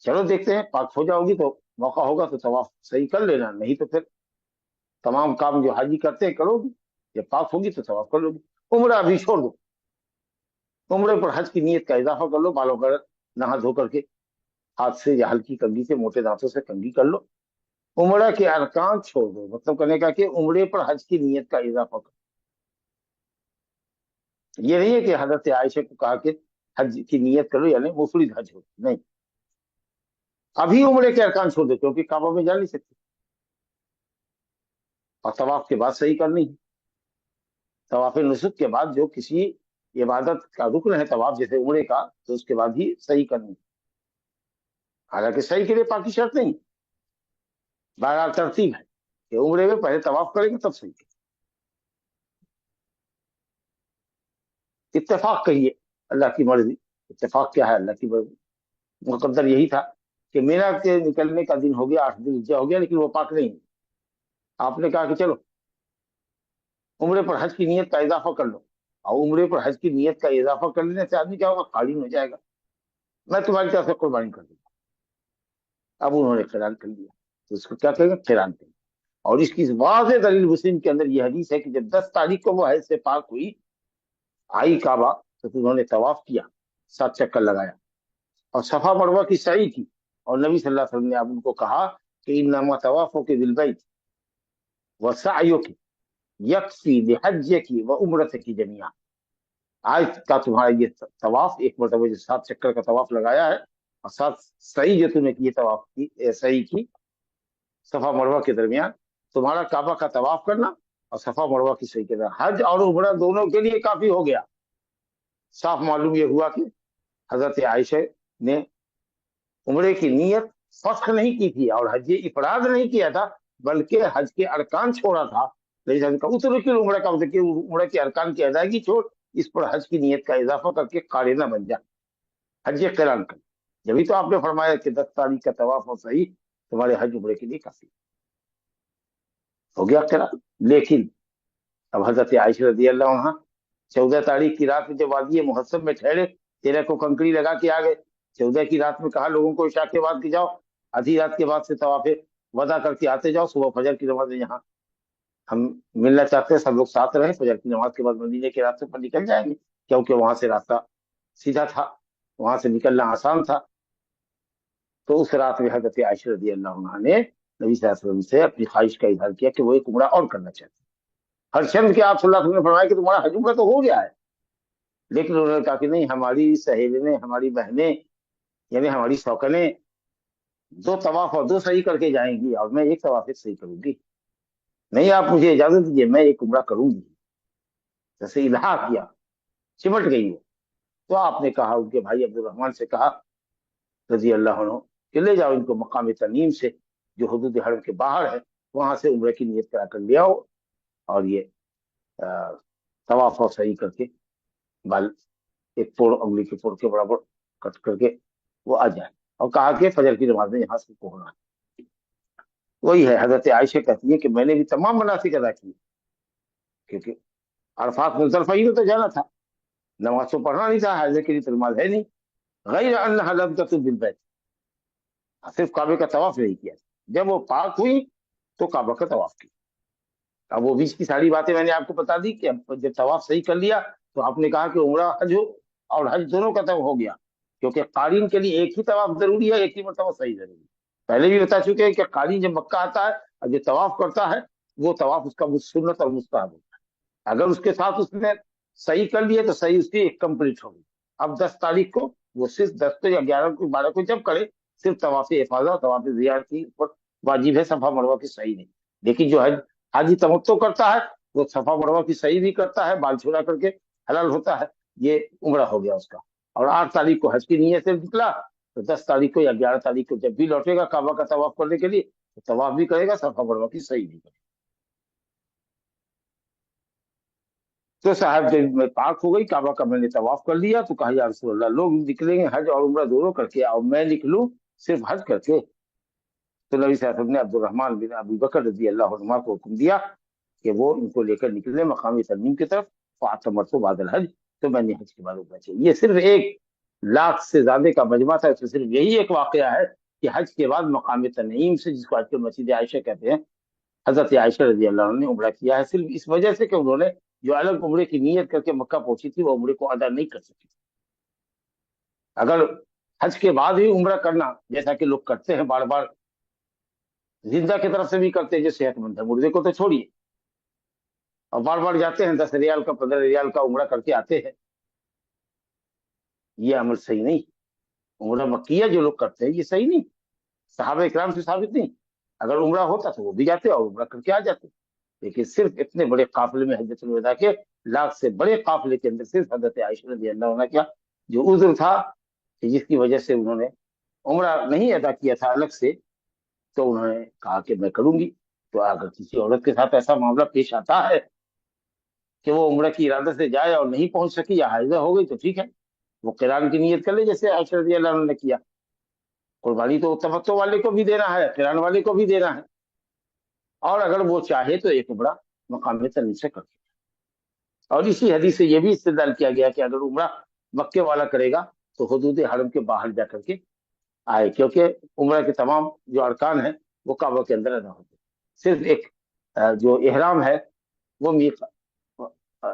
चलो देखते हैं, पाक हो जाओगी तो मौका होगा तो तवाफ सही कर लेना, नहीं तो फिर तमाम काम जो हाजी करते हैं करोगी, जब पाक होगी तो तवाफ कर लोगी। उम्र अभी छोड़ दो, उम्र पर हज की नीयत का इजाफा कर लो, बालों का नहा धो करके हाथ से या हल्की कंघी से, मोटे दांतों से कंघी कर लो। उम्र के अरकान छोड़ दो, मतलब करने का कि उम्र पर हज की नीयत का इजाफा करो। ये नहीं है कि हजरत आयशा को कहा कि हज की नीयत करो यानी मुफरिद हज हो, नहीं। अभी उम्र के अरकान छोड़ दो, क्योंकि काबा में जा नहीं सकते, और तवाफ के बाद सही करनी है। तवाफ नुसुक के बाद जो किसी इबादत का रुकन है तवाफ, जैसे उम्रे का, तो उसके बाद ही सही करनी है। हालांकि सही के लिए पाकी शर्त नहीं, बहरहाल तरतीब है कि उम्रे में पहले तवाफ करेंगे तब सही करेंगे। इत्तेफाक कहिए, अल्लाह की मर्जी। इत्तेफाक क्या है, अल्लाह की मर्जी। मुकद्दर यही था कि मीना के निकलने का दिन हो गया, 8 दिन हो गया, लेकिन वो पाक नहीं है। आपने कहा कि चलो उम्रे पर हज की नीयत का इजाफा कर लो, और उम्रे पर हज की नीयत का इजाफा कर लेने से आदमी क्या होगा, कालीन हो जाएगा, मैं तुम्हारी तरफ से कुर्बानी कर दूंगा। अब उन्होंने खिरान कर लिया, तो उसको क्या कहेंगे, खिरान कहेंगे। और इसकी वाज़ेह दलील मुस्लिम के अंदर यह हदीस है कि जब 10 तारीख को वो हज से पाक हुई, आई काबा, तो उन्होंने तवाफ किया, 7 चक्कर लगाया, और सफा मरवा की सही की। और नबी सल्लल्लाहु अलैहि वसल्लम ने अब उनको कहा कि इन्नमा तवाफो के बिलबैत व सअयो की यकफी लिहज्ज की व उम्रत की जमिया। आज का तुम्हारा ये तवाफ, एक मरतबा जो 7 चक्कर का तवाफ लगाया है, और 7 सही जो तुमने की तवाफ की, सही की सफा मरवा के दरमियान, तुम्हारा काबा का तवाफ करना और सफा मरवा की सही करना, हज और उम्रा दोनों के लिए काफी हो गया। साफ मालूम यह हुआ कि हजरत आयशा ने उम्रे की नीयत फस्ख नहीं की थी और हज इफराद नहीं किया था, बल्कि हज के अरकान छोड़ा था। उतरकिल उम्र का मतलब कि उम्र के अरकान की अदायगी छोड़, इस पर हज की नीयत का इजाफा करके कारिना बन जा, हज करान कर। जब तो आपने फरमाया कि 10 तारीख का तवाफ हो सही, तुम्हारे हज उम्रे के लिए काफी हो गया करान। लेकिन अब हजरत आयशा रजी अल्लाह अन्हा 14 तारीख की रात में जब वादी मुहस्सब में ठहरे, 13 को कंकड़ी लगा के आ गए, 14 की रात में कहा लोगों को इशा के बाद की जाओ, आधी रात के बाद से तवाफे वदा करके आते जाओ, सुबह फजर की नमाज यहाँ हम मिलना चाहते हैं, सब लोग साथ रहे, फजर की नमाज के बाद मदीने के रास्ते पर निकल जाएंगे, क्योंकि वहां से रास्ता सीधा था, वहां से निकलना आसान था। तो उस रात में हजरत आयशा रजी अल्लाह अन्हा ने नबी सल्लल्लाहु अलैहि वसल्लम से अपनी ख्वाहिश का इजहार किया कि वो एक उम्रा और करना चाहते हैं। हर चंद के आप सल्लल्लाहु अलैहि वसल्लम ने फरमाया कि तुम्हारा हज उम्रा तो हो गया है, लेकिन उन्होंने कहा कि नहीं, हमारी सहेलियां, हमारी बहनें, यानी हमारी सौकनें 2 तवाफ और 2 सही करके जाएंगी, और मैं एक तवाफ सही करूंगी, नहीं आप मुझे इजाजत दीजिए, मैं एक उम्रा करूंगी। जैसे इल्हा किया, चिमट गई वो। तो आपने कहा, उनके भाई अब्दुल रहमान से कहा रजी अल्लाह अन्हु कि ले जाओ इनको मकाम तनीम से, जो हुदूद हरम के बाहर है, वहां से उम्र की नीयत करा कर ले आओ, और ये तवाफ और सही करके बाल एक पोड़, उंगली के पोड़ के बराबर कट करके वो आ जाए, और कहा कि फजर की नमाज में यहाँ से पहुंचना। वही है, हजरत आयशा कहती है कि मैंने भी तमाम मनासिक अदा किए, क्योंकि अरफात मुजदलिफा ही में तो जाना था, नमाज तो पढ़ना नहीं था, हज के लिए तो नमाज है नहीं। गैर अन्नहा लम ततुफ बिल बैत, सिर्फ काबे का तवाफ नहीं किया। जब वो पाक हुई तो काबा का तवाफ किया। अब वो बीच की सारी बातें मैंने आपको बता दी कि अब जब तवाफ सही कर लिया तो आपने कहा कि उम्रा हज हो, और हज दोनों का तब हो गया, क्योंकि कारीन के लिए एक ही तवाफ जरूरी है, एक ही मरतबा सही जरूरी है। पहले भी बता चुके हैं कि कारीन जब मक्का आता है और जो तवाफ करता है, वो तवाफ उसका सुन्नत और मुस्तहब होता है। अगर उसके साथ उसने सही कर लिया तो सही उसकी एक कंप्लीट होगी। अब 10 तारीख को वो सिर्फ 10 को या 11 को 12 को जब करे, सिर्फ तवाफ इफादा और तवाफ जियारत की ऊपर वाजिब है, सफा मरवा की सही नहीं। लेकिन जो हज हाजी तमत्तो करता है, वो सफा मरवा की सही भी करता है, बाल छोड़ा करके हलाल होता है, ये उम्रा हो गया उसका। और 8 तारीख को हज की नीयत से निकला, तो 10 तारीख को या 11 तारीख को जब भी लौटेगा काबा का तवाफ करने के लिए, तो तवाफ भी करेगा, सफा मरवा की सही भी करेगा। तो साहब जब मैं पाक हो गई, काबा का मैंने तवाफ कर लिया, तो कहा या रसूल अल्लाह, लोग निकलेंगे हज और उम्रा दोनों करके, और मैं निकलूं सिर्फ हज करके। तो नबी सल्लल्लाहु अलैहि वसल्लम ने अब्दुर्रहमान बिन अबू बकर रजी अल्लाह अन्हुमा को हुक्म दिया कि वो इनको लेकर निकले मकामी तनईम की तरफ। फातमर तो बादल हज, तो मैंने हज के बाद उम्रा किया। ये सिर्फ 1 लाख से ज्यादा का मजमा था, उसमें सिर्फ यही एक वाकया है कि हज के बाद मकाम तनईम से, जिसको आजकल मस्जिद आयशा कहते हैं, हजरत आयशा रजी अल्लाह ने उम्रा किया है, सिर्फ इस वजह से कि उन्होंने जो अलग उम्रे की नीयत करके मक्का पहुंची थी, वो उम्रे को अदा नहीं कर सकी। अगर हज के बाद ही उम्रा करना, जैसा कि लोग करते हैं बार बार, जिंदा की तरफ से भी करते हैं जो सेहतमंद है, मुर्दे को तो छोड़िए, और बार बार जाते हैं 10 रियाल का 15 रियाल का उम्रा करके आते हैं, ये अमल सही नहीं। उम्रा मक्किया जो लोग करते हैं ये सही नहीं, सहाबा इकराम से साबित नहीं। अगर उम्रा होता तो वो भी जाते और उम्रा करके आ जाते। लेकिन सिर्फ इतने बड़े काफिले में, हजरतुल वदा के 1 लाख से बड़े काफिले के अंदर सिर्फ हजरत आयशा रज़ी अल्लाह अन्हा का जो उज्र था, जिसकी वजह से उन्होंने उम्रा नहीं अदा किया था अलग से, तो उन्होंने कहा कि मैं करूंगी। तो अगर किसी औरत के साथ ऐसा मामला पेश आता है कि वो उम्रा की इरादा से जाए और नहीं पहुंच सकी या हाइजा हो गई, तो ठीक है, वो किरान की नीयत कर ले, जैसे आयशा रज़ी अल्लाह अन्हा ने किया। कुर्बानी तो तमत्तो वाले को भी देना है, किरान वाले को भी देना है, और अगर वो चाहे तो एक उम्रा मकाम तनईम से कर। और इसी हदीस से ये भी इस्तेदलाल किया गया कि अगर उम्रा मक्के वाला करेगा तो हुदूद हरम के बाहर जा करके आए, क्योंकि उम्रा के तमाम जो अरकान है वो काबा के अंदर अदा होते हैं। सिर्फ एक जो इहराम है वो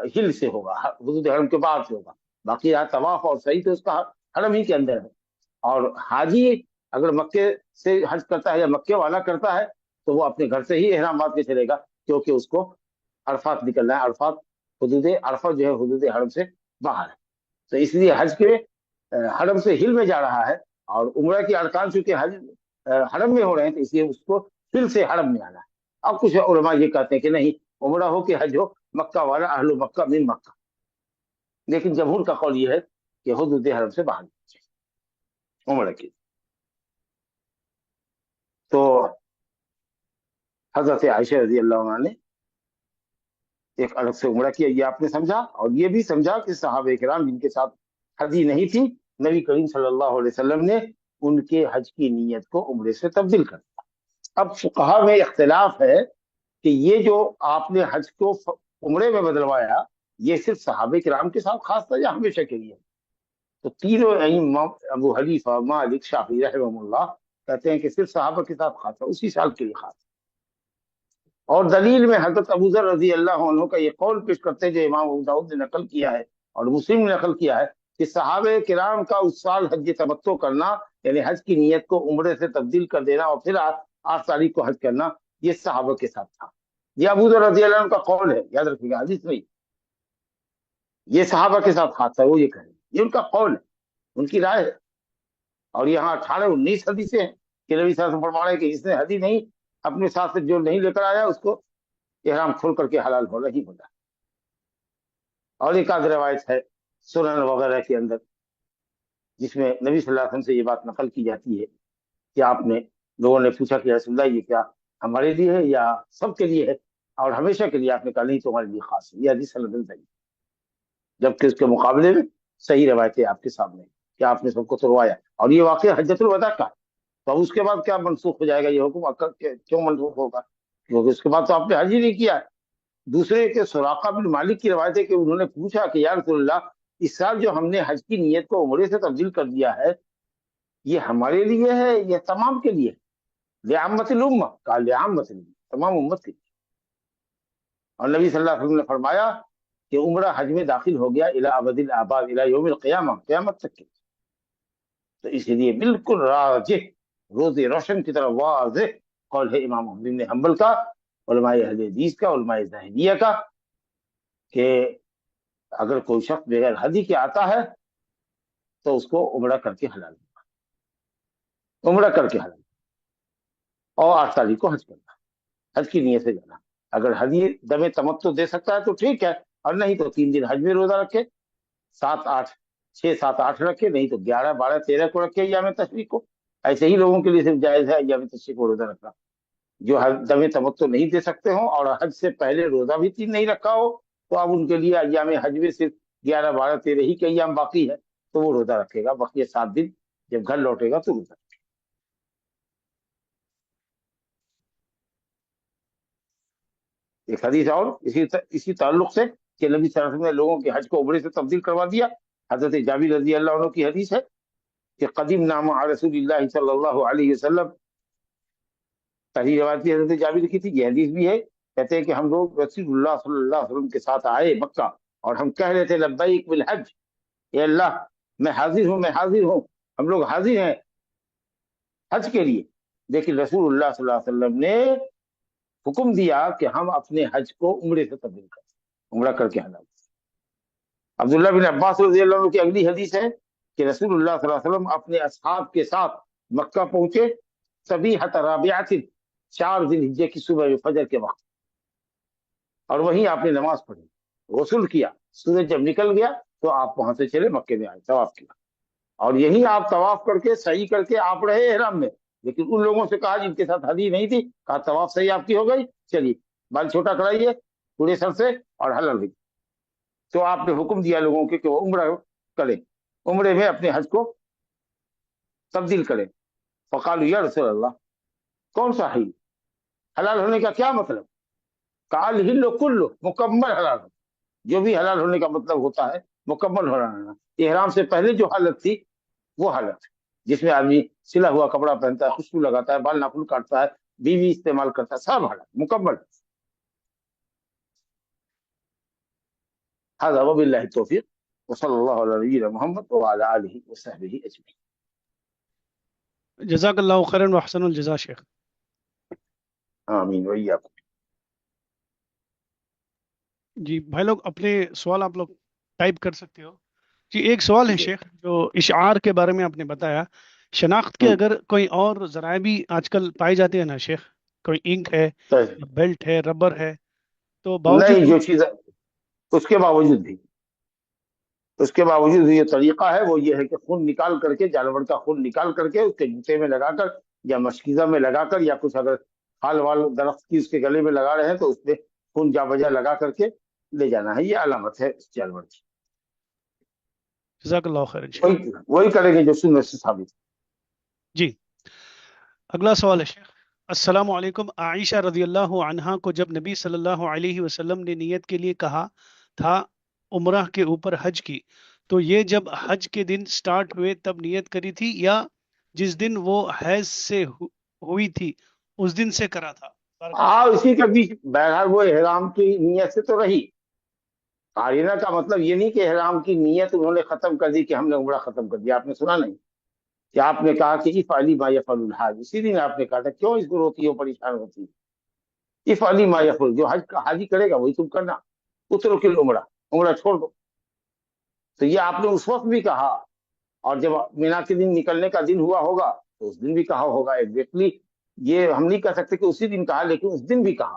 हिल से होगा, हुदूद हरम के बाहर से होगा। बाकी यहाँ तवाफ और सही तो उसका हरम ही के अंदर है। और हाजी अगर मक्के से हज करता है या मक्के वाला करता है, तो वो अपने घर से ही इहराम बांध के चलेगा, क्योंकि उसको अरफात निकलना है। अरफात हुदूद अरफा जो है हुदूद हरम से बाहर है, तो इसलिए हज के हरम से हिल में जा रहा है, और उम्र की अरकान चूंकि हज हरम में हो रहे हैं, तो इसलिए उसको हिल से हरम में आना है। अब कुछ उलमा ये कहते हैं कि नहीं, उम्र हो कि हज हो, मक्का वाला अहलु मक्का मिन मक्का। लेकिन जमहूर का कौल ये है कि हुदूद हरम से बाहर उम्र की। तो हजरत आयशा रजी अल्लाह अन्हा ने एक अलग से उम्रा किया, ये आपने समझा। और ये भी समझा कि सहाबा किराम जिनके साथ हजी नहीं थी, नबी करीम सल्लल्लाहु अलैहि वसल्लम ने उनके हज की नीयत को उम्रे से तब्दील कर दिया। अब फुकहा में इख्तिलाफ है कि ये जो आपने हज को उम्रे में बदलवाया, ये सिर्फ सहाबा किराम के साथ खास था या हमेशा के लिए? तो तीनों इमाम अबू हनीफा, मालिक, शाफी रहमहुल्लाह कहते हैं कि सिर्फ सहाबा के साथ खास था, उसी साल के लिए खास। और दलील में हजरत अबू ज़र रजी अल्लाह अन्हु का ये कौल पेश करते हैं, जो इमाम अबू दाऊद ने नकल किया है और मुस्लिम ने नकल किया है, कि सहाबे किराम का उस साल हज तमत्तो करना, यानी हज की नीयत को उम्रे से तब्दील कर देना और फिर 8 तारीख को हज करना, ये सहाबा के साथ था। ये अबू ज़र रजी अल्लाह अन्हु का कौल है, याद रखिएगा, हदीस नहीं, ये सहाबा के साथ खास था, वो ये कहें, ये उनका कौल है, उनकी राय है। और यहाँ 18-19 हदीसें हैं कि नबी सल्लल्लाहु अलैहि वसल्लम फरमा रहे कि इसने हदी नहीं अपने साथ से जो नहीं लेकर आया, उसको इहराम खोल करके हलाल होना ही होता है। और एक आध रवायत है सुनन वगैरह के अंदर, जिसमें नबी सल्लल्लाहु अलैहि वसल्लम से ये बात नकल की जाती है कि आपने, लोगों ने पूछा कि रसूलुल्लाह ये क्या हमारे लिए है या सबके लिए है, और हमेशा के लिए? आपने कहा नहीं, तुम्हारे लिए खास है। ये हदीस सनदन सही, जबकि उसके मुकाबले में सही रवायतें आपके सामने कि आपने सबको तुरवाया। और ये वाकया हज्जतुल वदा का, तो अब उसके बाद क्या मनसूख हो जाएगा ये हुक्म? क्यों मनसूख होगा? क्योंकि उसके बाद तो आपने हज ही नहीं किया है। दूसरे के सुराका बिन मालिक की रवायत है कि उन्होंने पूछा कि या रसूलल्लाह, इस साल जो हमने हज की नीयत को उम्रे से तब्दील कर दिया है, ये हमारे लिए है या तमाम के लिए? लियामतिल उम्मा का, लियामतिल, तमाम उम्मत के लिए। और नबी सल्लल्लाहु अलैहि वसल्लम ने फरमाया कि उम्रा हज में दाखिल हो गया, इला अबदिल आबाद, इला यौमिल क़ियामा, क़यामत तक के। तो इसलिए बिल्कुल राजिह, रोज़े रोशन की तरफ वाज़िह कौल है इमाम अहमद बिन हंबल का, उलमाए अहले हदीस का, उलमाए ज़ाहिदिया का, कि अगर कोई शख्स बगैर हदी के आता है तो उसको उम्रा करके हलाल, उम्रा करके हलाल, और 8 तारीख को हज करना, हज की नीयत से जाना। अगर हदी दमे तमत्तो दे सकता है तो ठीक है, और नहीं तो 3 दिन हज में रोजा रखे, 7-8, 6-7-8 रखे, नहीं तो 11-12-13 को रखे याम तशरीक को। ऐसे ही लोगों के लिए सिर्फ जायज है याम तशरीक को रोजा रखना, जो हज दमे तमत्तो नहीं दे सकते हो और हज से पहले रोजा भी 3 नहीं रखा हो, तो अब उनके लिए अय्याम हज में सिर्फ 11-12-13 ही के अय्याम बाकी है, तो वो रोजा रखेगा। बाकी 7 दिन जब घर लौटेगा तो रोजा। ایک حدیث اور اسی تعلق سے کہ نبی صلی اللہ علیہ وسلم نے لوگوں کے حج کو عمرے سے تبدیل کروا دیا. حضرت جابر رضی اللہ عنہ کی حدیث ہے کہ قدیم نام رسول اللہ صلی اللہ علیہ وسلم. صحیح روایت بھی حضرت جابر کی تھی، یہ حدیث بھی ہے. کہتے ہیں کہ ہم لوگ رسول اللہ صلی اللہ علیہ وسلم کے ساتھ آئے مکہ، اور ہم کہہ رہے تھے لبیک بالحج، اے اللہ میں حاضر ہوں، میں حاضر ہوں، ہم لوگ حاضر ہیں حج کے لیے. لیکن رسول اللہ صلی اللہ علیہ وسلم نے حکم دیا کہ ہم اپنے حج کو عمرے سے تبدیل کریں، عمرہ کر کے حلال. عبداللہ بن عباس رضی اللہ عنہ کی اگلی حدیث ہے کہ رسول اللہ صلی اللہ علیہ وسلم اپنے اصحاب کے ساتھ مکہ پہنچے صبیحۃ رابعۃ، 4 ذی الحجہ کی صبح فجر کے وقت، اور وہیں آپ نے نماز پڑھی، غسل کیا. سورج جب نکل گیا تو آپ وہاں سے چلے مکے میں آئے، طواف کیا، اور یہیں آپ طواف کر کے سعی کر کے آپ رہے احرام میں. لیکن ان لوگوں سے کہا جن کے ساتھ ہدی نہیں تھی، کہا طواف صحیح آپ کی ہو گئی، چلیے بال چھوٹا کرائیے پورے سر سے اور حلال ہوئی. تو آپ نے حکم دیا لوگوں کے کہ وہ عمرہ کریں، عمرے میں اپنے حج کو تبدیل کریں. فقالوا یا رسول اللہ، کون سا حل؟ حلال ہونے کا کیا مطلب؟ قال الحل کلہ، مکمل حلال، جو بھی حلال ہونے کا مطلب ہوتا ہے مکمل ہونا. احرام سے پہلے جو حالت تھی وہ حالت جس میں آدمی سلا ہوا کپڑا پہنتا ہے، خوشبو لگاتا ہے، بال ناخن کاٹتا ہے، بیوی استعمال کرتا ہے، سب حالت مکمل. هذا وبالله التوفيق وصلى الله على نبينا محمد وعلى آله وصحبه أجمعين. جزاک اللہ خیرن و احسن الجزا شیخ. آمین وإياكم. جی بھائی لوگ اپنے سوال آپ لوگ ٹائپ کر سکتے ہو. جی ایک سوال ہے شیخ، جو اشعار کے بارے میں آپ نے بتایا، شناخت کے اگر کوئی اور ذرائع بھی آج کل پائے جاتے ہیں نا شیخ، کوئی انک ہے، بیلٹ ہے، ربر ہے، تو نہیں، جو باوجود چیز اس کے باوجود بھی یہ طریقہ ہے، وہ یہ ہے کہ خون نکال کر کے، جانور کا خون نکال کر کے اس کے جوتے میں لگا کر یا مشکیزہ میں لگا کر، یا کچھ اگر پھال وال درخت کی اس کے گلے میں لگا رہے ہیں تو اس میں خون جا بجا لگا کر کے لے جانا ہے، یہ علامت ہے اس جانور کی. جزاک اللہ خیر شیخ. وہی کریں گے جو سنت سے ثابت ہے. جی اگلا سوال ہے شیخ. السلام علیکم. عائشہ رضی اللہ عنہا کو جب نبی صلی اللہ علیہ وسلم نے نیت کے لیے کہا تھا عمرہ کے اوپر حج کی، تو یہ جب حج کے دن سٹارٹ ہوئے تب نیت کری تھی، یا جس دن وہ حیض سے ہوئی تھی اس دن سے کرا تھا؟ اسی کے بیچ بہرحال وہ احرام کی نیت سے تو رہی. قارینہ کا مطلب یہ نہیں کہ احرام کی نیت انہوں نے ختم کر دی کہ ہم نے عمرہ ختم کر دیا. آپ نے سنا نہیں کہ آپ نے کہا کہ افعلی ما یفعل الحاج، اسی دن آپ نے کہا تھا کیوں اس کو روتی ہو، پریشان ہوتی ہے. افعلی ما یفعل، جو حاجی کرے گا وہی تم کرنا. اترک العمرہ، عمرہ چھوڑ دو. تو یہ آپ نے اس وقت بھی کہا، اور جب مینا کے دن نکلنے کا دن ہوا ہوگا تو اس دن بھی کہا ہوگا. ایگزیکٹلی یہ ہم نہیں کہہ سکتے کہ اسی دن کہا، لیکن اس دن بھی کہا،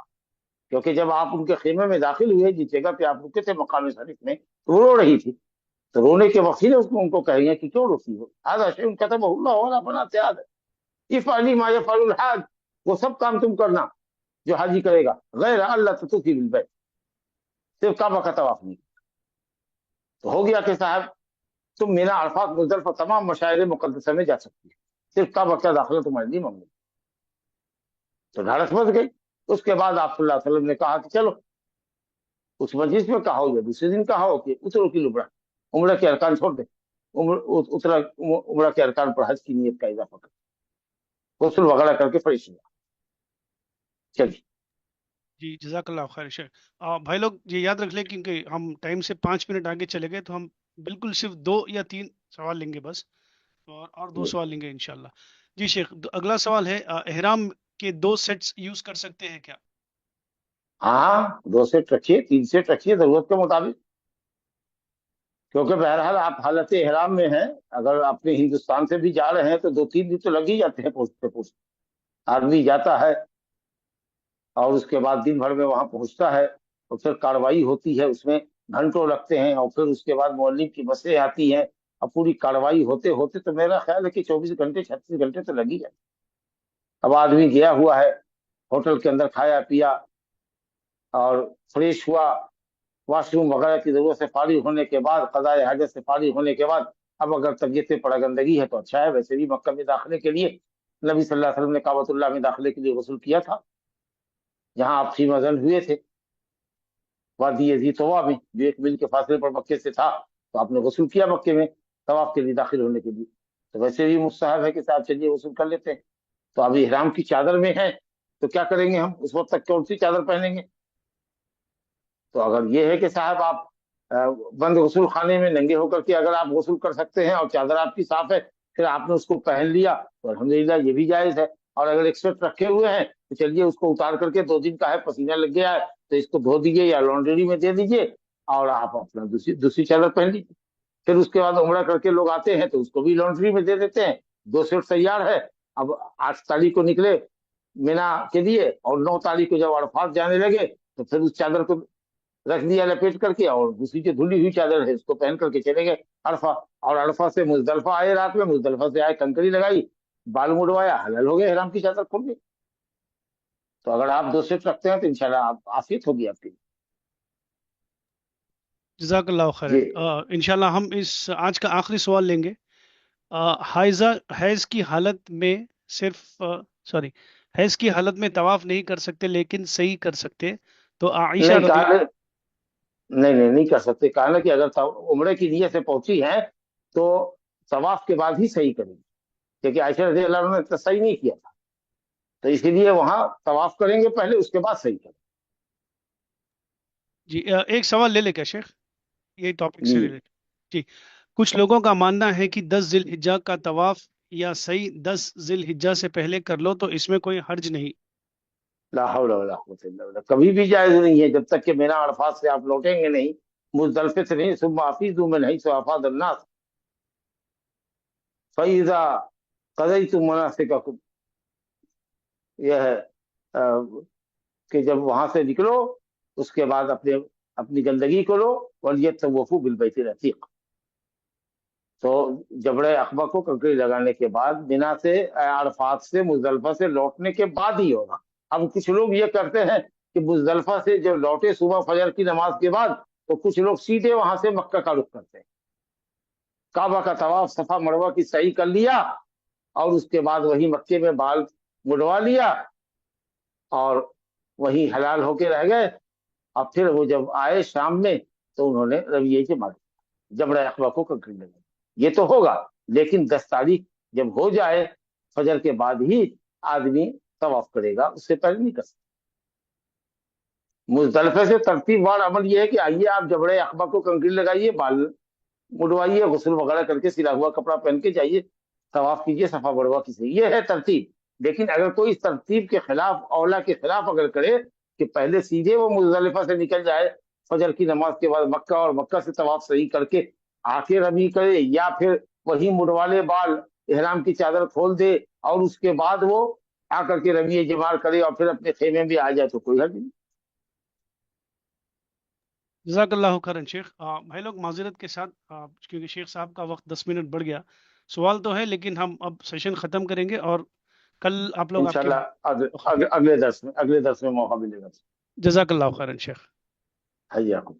کیونکہ جب آپ ان کے خیمے میں داخل ہوئے، جس جگہ پہ آپ رکے تھے مقام شریف میں، تو وہ رو رہی تھی. تو رونے کے وقت ان کو کہیں گے کہ کیوں روتی ہو؟ هذا شيء كتبه الله ولا بنات هذا افعلی ما يفعل الحاج، وہ سب کام تم کرنا جو حاجی کرے گا، غیر اللہ تطوفی بالبیت، صرف کعبہ کا طواف نہیں. تو ہو گیا کہ صاحب تم مینا، عرفات، مزدلفہ، تمام مشاعر مقدسہ میں جا سکتی ہے، صرف کعبہ کا داخلہ تمہارے لیے ممنوع. تو ڈھارس بچ گئی. اس کے بعد آپ صلی اللہ علیہ وسلم نے کہا کہ چلو اس مجلس میں کہا ہو یا دوسرے دن کہا ہو کہ اترو کی لبڑا، عمرہ کے ارکان چھوڑ دے، عمرہ کے ارکان پر حج کی نیت کا اضافہ کر، غسل وغیرہ کر کے فریش ہوا. چلیے. جی جزاک اللہ خیر شیخ. بھائی لوگ یہ یاد رکھ لیں کیونکہ ہم ٹائم سے 5 منٹ آگے چلے گئے، تو ہم بالکل صرف 2 یا 3 سوال لیں گے بس، اور 2 سوال لیں گے انشاءاللہ. جی شیخ اگلا سوال ہے، احرام کے 2 سیٹس یوز کر سکتے ہیں کیا؟ ہاں 2 سیٹ رکھیے، 3 سیٹ رکھیے ضرورت کے مطابق، کیونکہ بہرحال آپ حالت احرام میں ہیں. اگر اپنے ہندوستان سے بھی جا رہے ہیں تو 2-3 دن تو لگ ہی جاتے ہیں پہنچتے پہنچتے. آدمی جاتا ہے اور اس کے بعد دن بھر میں وہاں پہنچتا ہے، اور پھر کاروائی ہوتی ہے، اس میں گھنٹوں لگتے ہیں، اور پھر اس کے بعد معلم کی بسیں آتی ہیں، اور پوری کاروائی ہوتے ہوتے تو میرا خیال ہے کہ 24 گھنٹے 36 گھنٹے تو لگ ہی جاتے. اب آدمی گیا ہوا ہے ہوٹل کے اندر، کھایا پیا اور فریش ہوا، واش روم وغیرہ کی ضرورت سے فارغ ہونے کے بعد، قضاء حاجت سے فارغ ہونے کے بعد، اب اگر طبیعت پڑا گندگی ہے تو اچھا ہے. ویسے بھی مکہ میں داخلے کے لیے نبی صلی اللہ علیہ وسلم نے کعبۃ اللہ میں داخلے کے لیے غسل کیا تھا، جہاں آپ فیما زن ہوئے تھے. वादी यजी तवा में, जो 1 मील के फासले पर मक्के से था, तो आपने गसुल किया मक्के में तवाफ के लिए दाखिल होने के लिए, तो वैसे भी मुस्तहब है कि साहब चलिए गसुल कर लेते हैं। तो अभी इहराम की चादर में है, तो क्या करेंगे हम, उस वक्त तक कौन सी चादर पहनेंगे? तो अगर ये है कि साहब आप बंद गसुल खाने में नंगे होकर के अगर आप गसुल कर सकते हैं और चादर आपकी साफ है, फिर आपने उसको पहन लिया, तो अल्हम्दुलिल्लाह ये भी जायज है। और अगर एक शर्ट रखे हुए हैं, तो चलिए उसको उतार करके 2 दिन का है, पसीना लग गया है, तो इसको धो दीजिए या लॉन्ड्री में दे दीजिए, और आप अपना दूसरी दूसरी चादर पहन लीजिए। फिर उसके बाद उम्रा करके लोग आते हैं तो उसको भी लॉन्ड्री में दे देते हैं, 2 शर्ट तैयार है। अब 8 तारीख को निकले मीना के लिए, और 9 तारीख को जब अरफात जाने लगे, तो फिर उस चादर को रख दिया लपेट करके, और दूसरी जो धुली हुई चादर है उसको पहन करके चले गए अरफा। और अरफा से मुजदलफा आए, रात में मुजदलफा से आए, कंकरी लगाई, बाल मुड़वाया, हलाल हो गए, हराम की चादर खोल गई। तो अगर आप 2 शिफ्ट रखते हैं तो इंशाल्लाह आप आफियत होगी आपकी। जज़ाकल्लाहु जी। खैरन। इंशाल्लाह हम इस आज का आखिरी सवाल लेंगे। हाइजा हैज की हालत में सिर्फ सॉरी हैज की हालत में तवाफ नहीं कर सकते लेकिन सही कर सकते, तो आयशा नहीं रदी कहा, नहीं कर सकते। कहा ना कि अगर उम्रे की नीयत से पहुंची है तो तवाफ के बाद ही सही करेंगे, क्योंकि आयशा रज़ी अल्लाह अन्हा ने तो सही नहीं किया था, तो इसीलिए वहां तवाफ करेंगे पहले, उसके बाद सही करेंगे। जी, एक सवाल ले ले क्या शेख, ये टॉपिक से जी। रिलेटेड। जी, कुछ लोगों का मानना है कि 10 जिलहिज्जा का तवाफ या सही 10 जिलहिज्जा से पहले कर लो तो इसमें कोई हर्ज नहीं। ला हौला वला कुव्वता इल्ला बिल्लाह, कभी भी जायज नहीं है जब तक कि मीना अरफात से आप लौटेंगे नहीं, मुजदलफे से नहीं, सुम्मा अफीदू मिन हैसु अफाद अन्नास फइज़ा क़ज़यतुम मनासिककुम। यह है कि जब वहां से निकलो उसके बाद अपने अपनी गंदगी करो, वलियतवफ़ू बिल बैतिल अतीक। तो जबड़े अकबा को कंकरी लगाने के बाद बिना से अरफात से मुजदलफा से लौटने के बाद ही होगा। अब कुछ लोग ये करते हैं कि मुजदलफा से जब लौटे सुबह फजर की नमाज के बाद, तो कुछ लोग सीधे वहां से मक्का का रुख करते हैं, काबा का तवाफ सफा मरवा की सही कर लिया, और उसके बाद वही मक्के में बाल मुड़वा लिया, और वही हलाल होके रह गए। और फिर वो जब आए शाम में, तो उन्होंने रविये के मारे जबड़ा अखबा को कंकरी लगाई। ये तो होगा, लेकिन 10 तारीख जब हो जाए फजर के बाद ही आदमी तवाफ करेगा, उससे पहले नहीं कर सकता। मुजदलफे से तरतीबवार अमल यह है कि आइए आप जबड़े अखबा को कंकरी लगाइए, बाल मुड़वाइए, गुस्ल वगैरह करके सिला हुआ कपड़ा पहन के जाइए, तवाफ कीजिए सफा मरवा की सही, ये है तरतीब। लेकिन अगर कोई इस तरतीब के खिलाफ, औला के खिलाफ अगर करे कि पहले सीधे वो मुजदलिफा से निकल जाए फजर की नमाज के बाद मक्का, और मक्का से तवाफ सही करके आके रमी करे, या फिर वही मुड़वाले बाल, इहराम की चादर खोल दे, और उसके बाद वो आकर के रमी जमार करे और फिर अपने खेमे में आ जाए, तो कोई हर्ज नहीं। जज़ाकल्लाहु खैरन शेख। भाई लोग माजरत के साथ, क्योंकि शेख साहब का वक्त 10 मिनट बढ़ गया, सवाल तो है लेकिन हम अब सेशन ख़त्म करेंगे और कल आप लोग आपके इंशाल्लाह अगले दर्स में मौका मिलेगा। जज़ाकल्लाहु खैरन शेख। हयाकुम।